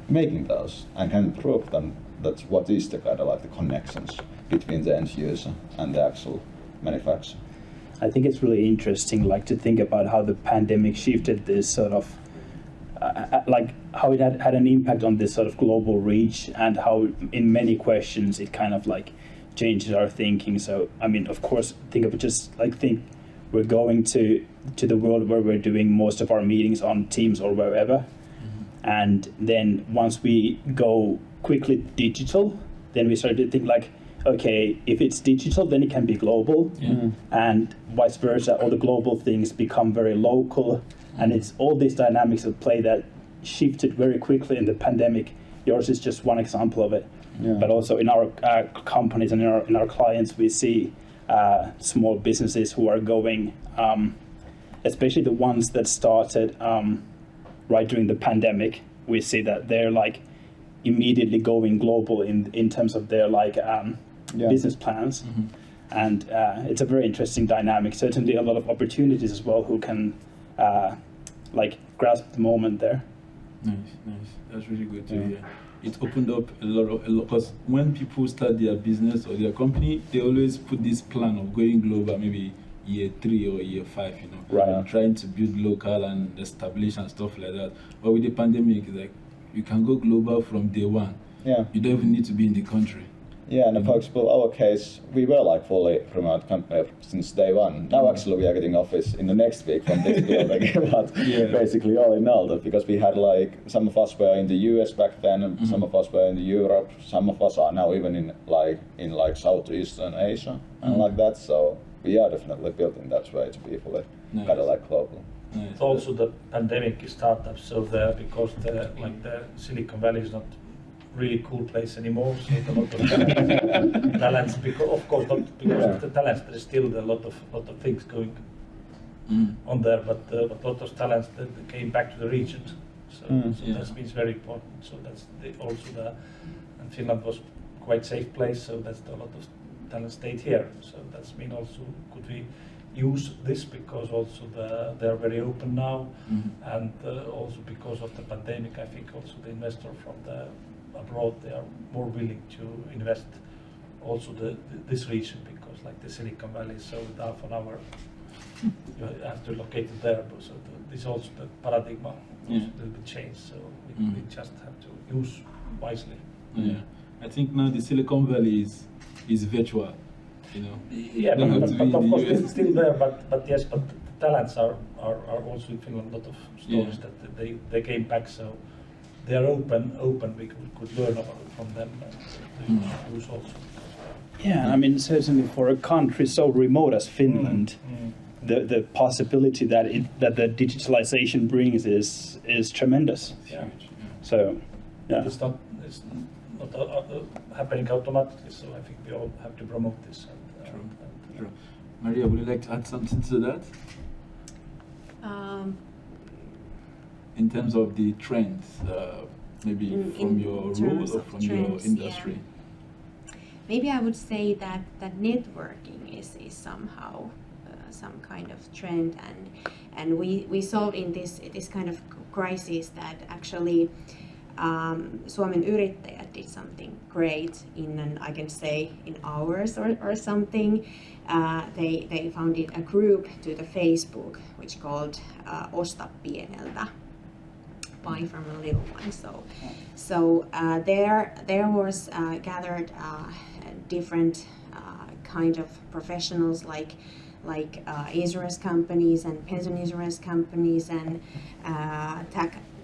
making those and can prove them that's what is the the connections between the end user and the actual manufacturer. I think it's really interesting to think about how the pandemic shifted this sort of how it had an impact on this sort of global reach, and how in many questions it changes our thinking. So I mean, of course, think we're going to the world where we're doing most of our meetings on Teams or wherever, and then once we go quickly digital, then we started to think okay, if it's digital, then it can be global, and vice versa. All the global things become very local, and it's all these dynamics at play that shifted very quickly in the pandemic. Yours is just one example of it, but also in our companies and in our clients, we see small businesses who are going, especially the ones that started right during the pandemic. We see that they're immediately going global in terms of their business plans, and it's a very interesting dynamic. Certainly a lot of opportunities as well, who can grasp the moment there. Nice. That's really good to hear. It opened up a lot because when people start their business or their company, they always put this plan of going global, maybe year 3 or year 5, right? Trying to build local and establish and stuff like that. But with the pandemic, you can go global from day one. Yeah. You don't even need to be in the country. Yeah, and for example, our case, we were fully remote company since day one. Now actually we are getting office in the next week from this building, but basically all in all, because we had some of us were in the US back then, and some of us were in Europe, some of us are now even in Southeastern Asia and that. So we are definitely built in that way to be fully global. Nice. Also, the pandemic startups, so because the Silicon Valley is not really cool place anymore, so a lot of talents, because of course not because of the talents, there is still a lot of things going on there, but a lot of talents that came back to the region, so that means very important. So that's and Finland was quite safe place, so that's a lot of talent stayed here. So that's mean also could we use this, because also they are very open now, and also because of the pandemic, I think also the investor from the abroad, they are more willing to invest also this region, because the Silicon Valley, so with half an hour you have to locate it there. So this also the paradigm also a little bit changed, so we just have to use wisely. Yeah, I think now the Silicon Valley is virtual, Yeah, but of course it's still there, but the talents are also in Finland. A lot of stories that they came back, so they are open. We could learn from them and use also. Yeah, I mean, certainly for a country so remote as Finland, the possibility that the digitalization brings is tremendous. Yeah. So, yeah. It's happening automatically. So I think we all have to promote this. True. Maria, would you like to add something to that? In terms of the trends, maybe from your role or from your industry? Yeah. Maybe I would say that networking is somehow some kind of trend, and we saw in this kind of crisis that actually Suomen yrittäjät did something great I can say in hours or something. They founded a group to the Facebook which called Osta pieneltä, buy from a little one. So there was gathered different kind of professionals like insurance companies and pension insurance companies and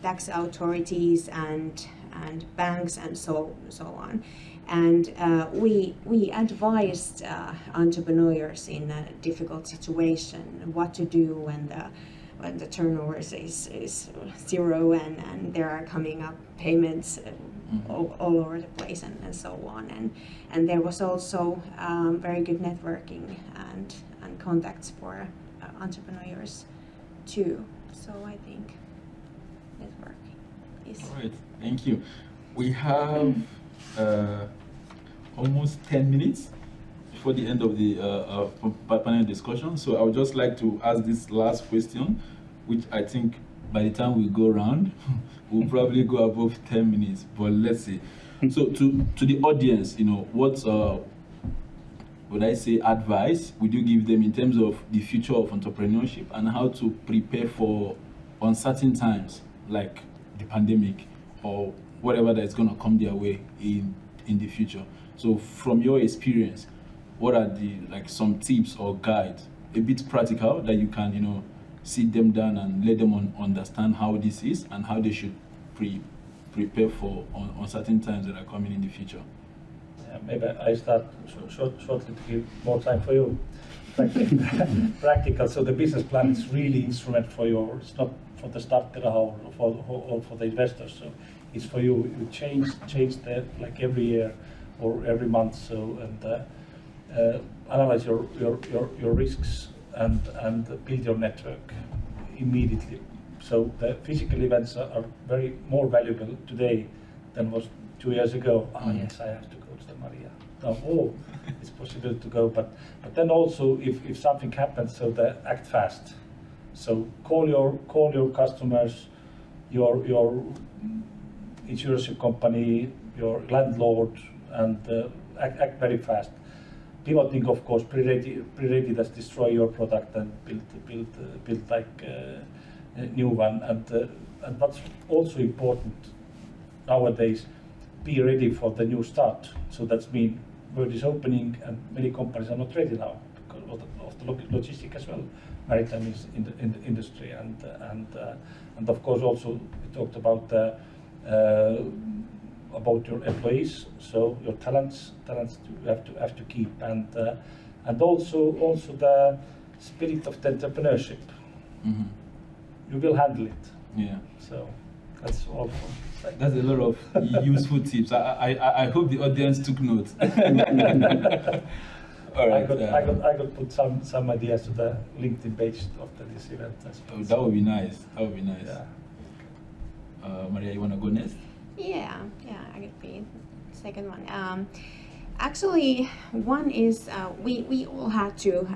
tax authorities and banks and so on. And we advised entrepreneurs in a difficult situation what to do when the turnover is zero and there are coming up payments all over the place and so on. And there was also very good networking and contacts for entrepreneurs too. So I think networking is... All right, thank you. We have almost 10 minutes before the end of the panel discussion. So I would just like to ask this last question, which I think by the time we go around, we'll probably go above 10 minutes, but let's see. So to the audience, what would I say advice would you give them in terms of the future of entrepreneurship and how to prepare for uncertain times like the pandemic or whatever that's going to come their way in the future? So from your experience, what are the some tips or guides, a bit practical, that you can sit them down and let them understand how this is and how they should prepare for uncertain times that are coming in the future? Yeah, maybe I start shortly to give more time for you. Practical. So the business plan is really instrument for it's not for the starter or for the investors. So it's for you. You change that every year or every month. So and analyze your risks and build your network immediately. So the physical events are very more valuable today than was 2 years ago. Yes, I have to go to the Maria. Now, it's possible to go, but then also if something happens, so act fast. So call your customers, your insurance company, your landlord, and act very fast. Pivoting, of course, pre-ready does destroy your product and build a new one. And what's also important nowadays, be ready for the new start. So that's mean world is opening and many companies are not ready now because of the logistic as well. Maritime is in the industry and of course also we talked about your employees. So your talents you have to keep and also the spirit of the entrepreneurship. Mm-hmm. You will handle it. Yeah. So that's all. That's a lot of useful tips. I hope the audience took note. All right. I could put some ideas to the LinkedIn page after this event. Oh, that would be nice. Yeah. Maria, you want to go next? Yeah, I could be the second one. Actually, one is we all had to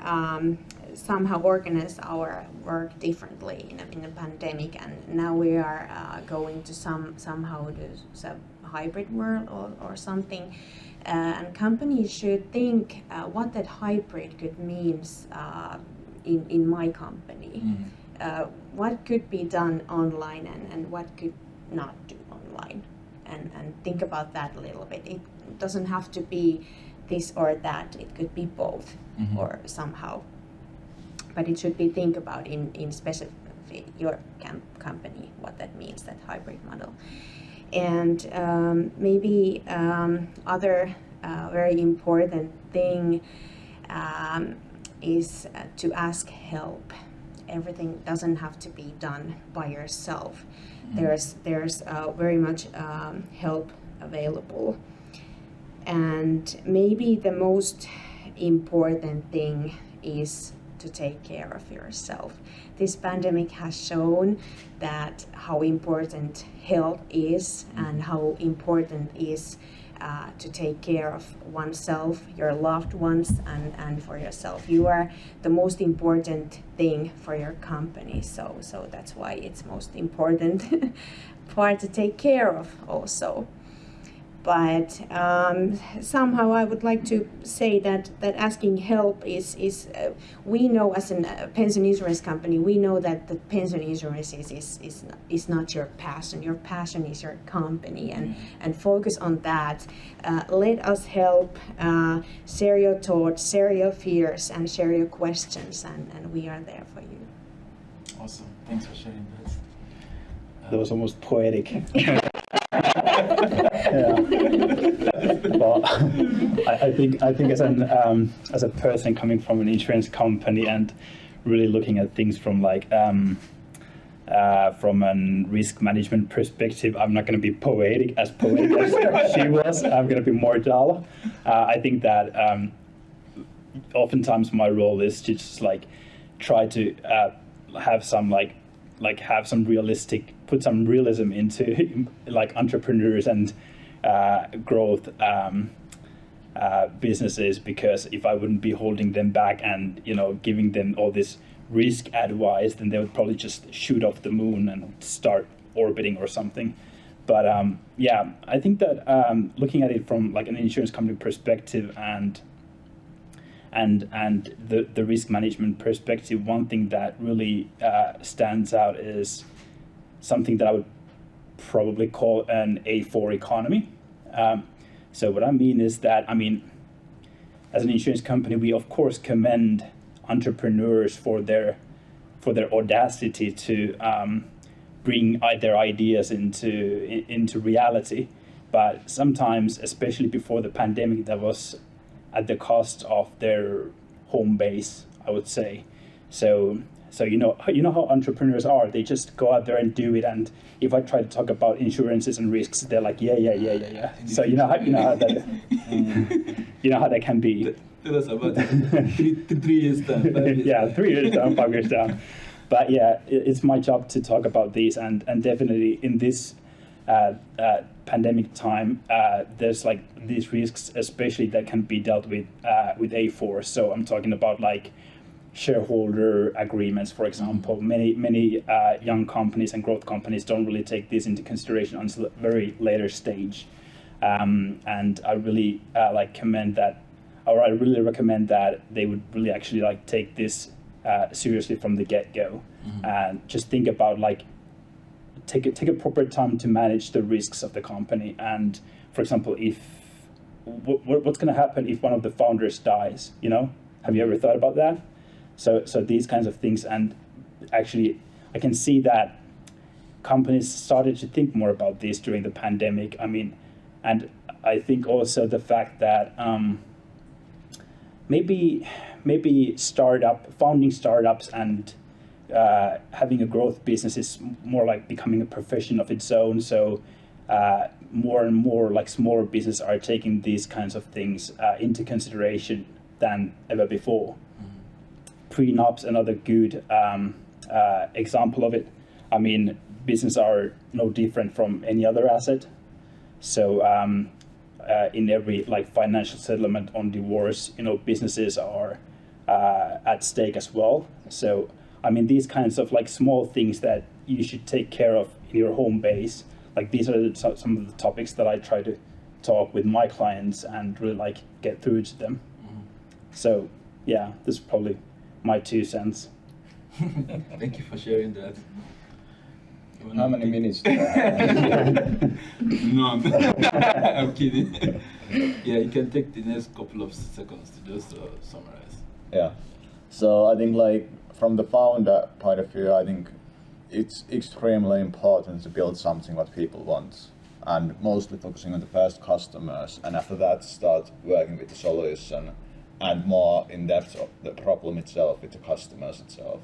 somehow organize our work differently in the pandemic, and now we are going to somehow do some hybrid world or something. And companies should think what that hybrid could mean in my company. Mm. What could be done online and what could not do online, and think about that a little bit. It doesn't have to be this or that. It could be both, mm-hmm. or somehow. But it should be think about in specific your company what that means, that hybrid model. And maybe other very important thing is to ask help. Everything doesn't have to be done by yourself. Mm-hmm. There's very much help available. And maybe the most important thing is to take care of yourself. This pandemic has shown that how important health is and how important is to take care of oneself, your loved ones, and for yourself. You are the most important thing for your company, so that's why it's most important part to take care of also. But somehow I would like to say that asking help is we know as a pension insurance company, we know that the pension insurance is not your passion. Your passion is your company, and focus on that. Let us help, share your thoughts, share your fears, and share your questions, and we are there for you. Awesome. Thanks for sharing that. That was almost poetic. Yeah. Well, I think as a person coming from an insurance company and really looking at things from from a risk management perspective, I'm not going to be poetic as she was. I'm going to be more dull. I think that oftentimes my role is to just try to have some have some put some realism into entrepreneurs and growth businesses, because if I wouldn't be holding them back and giving them all this risk advice, then they would probably just shoot off the moon and start orbiting or something. But yeah, I think that looking at it from an insurance company perspective and the risk management perspective, one thing that really stands out is something that I would probably call an A4 economy. So what I mean is that, as an insurance company, we of course commend entrepreneurs for their audacity to bring their ideas into reality. But sometimes, especially before the pandemic, that was at the cost of their home base, I would say. So you know how entrepreneurs are. They just go out there and do it. And if I try to talk about insurances and risks, they're like, yeah. So you know how that you know how that can be. Tell us about it. 3 years down, 5 years yeah, down. 3 years down, 5 years down. But yeah, it's my job to talk about these, and definitely in this pandemic time, there's these risks, especially that can be dealt with A4. So I'm talking about shareholder agreements, for example. Many young companies and growth companies don't really take this into consideration until a very later stage. And I really recommend that they would really actually take this seriously from the get-go, and just think about take a proper time to manage the risks of the company. And for example, what's going to happen if one of the founders dies? Have you ever thought about that? So these kinds of things, and actually I can see that companies started to think more about this during the pandemic. And I think also the fact that maybe founding startups and having a growth business is more becoming a profession of its own. So more and more smaller businesses are taking these kinds of things into consideration than ever before. Prenups, another good example of it. Business are no different from any other asset. So in every financial settlement on divorce, businesses are at stake as well. So these kinds of small things that you should take care of in your home base. These are some of the topics that I try to talk with my clients and really get through to them. So yeah, this is probably my 2 cents. Thank you for sharing that. How many minutes do I have? None. I'm kidding. Yeah, you can take the next couple of seconds to just summarize. Yeah. So I think from the founder point of view, I think it's extremely important to build something what people want, and mostly focusing on the first customers, and after that start working with the solution and more in depth of the problem itself with the customers itself.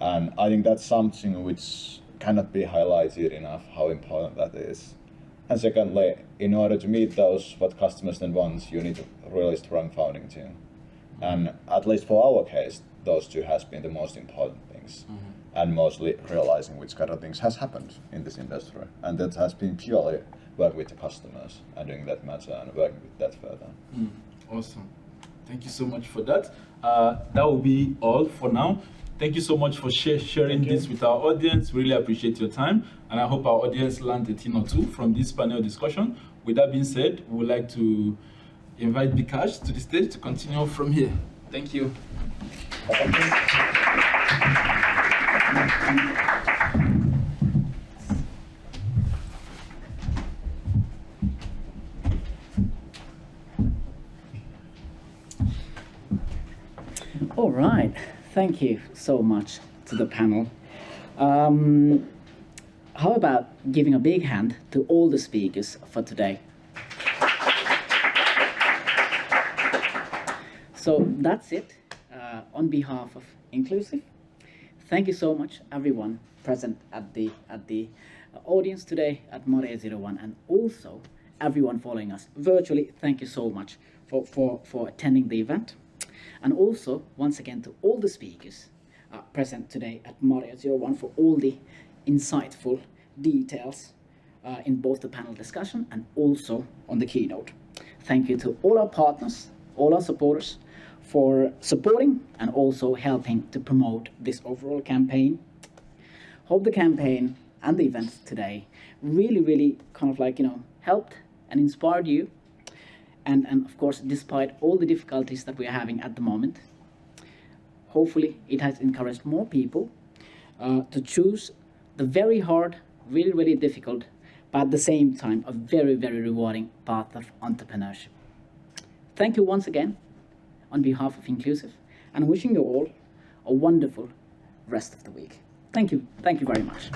And I think that's something which cannot be highlighted enough, how important that is. And secondly, in order to meet those what customers then want, you need a really strong founding team. And at least for our case, those two has been the most important things. And mostly realizing which kind of things has happened in this industry. And that has been purely work with the customers and doing that matter and working with that further. Awesome. Thank you so much for that. That will be all for now. Thank you so much for sharing this with our audience. Really appreciate your time. And I hope our audience learned a thing or two from this panel discussion. With that being said, we would like to invite Bikash to the stage to continue from here. Thank you. All right, thank you so much to the panel. How about giving a big hand to all the speakers for today? So that's it on behalf of Inclusive. Thank you so much, everyone present at the audience today at Mare 01, and also everyone following us virtually. Thank you so much for attending the event. And also, once again, to all the speakers present today at Mare 01 for all the insightful details in both the panel discussion and also on the keynote. Thank you to all our partners, all our supporters for supporting and also helping to promote this overall campaign. Hope the campaign and the event today really kind of helped and inspired you. And of course, despite all the difficulties that we are having at the moment, hopefully it has encouraged more people to choose the very hard, really difficult, but at the same time, a very rewarding path of entrepreneurship. Thank you once again on behalf of Inclusive, and wishing you all a wonderful rest of the week. Thank you very much.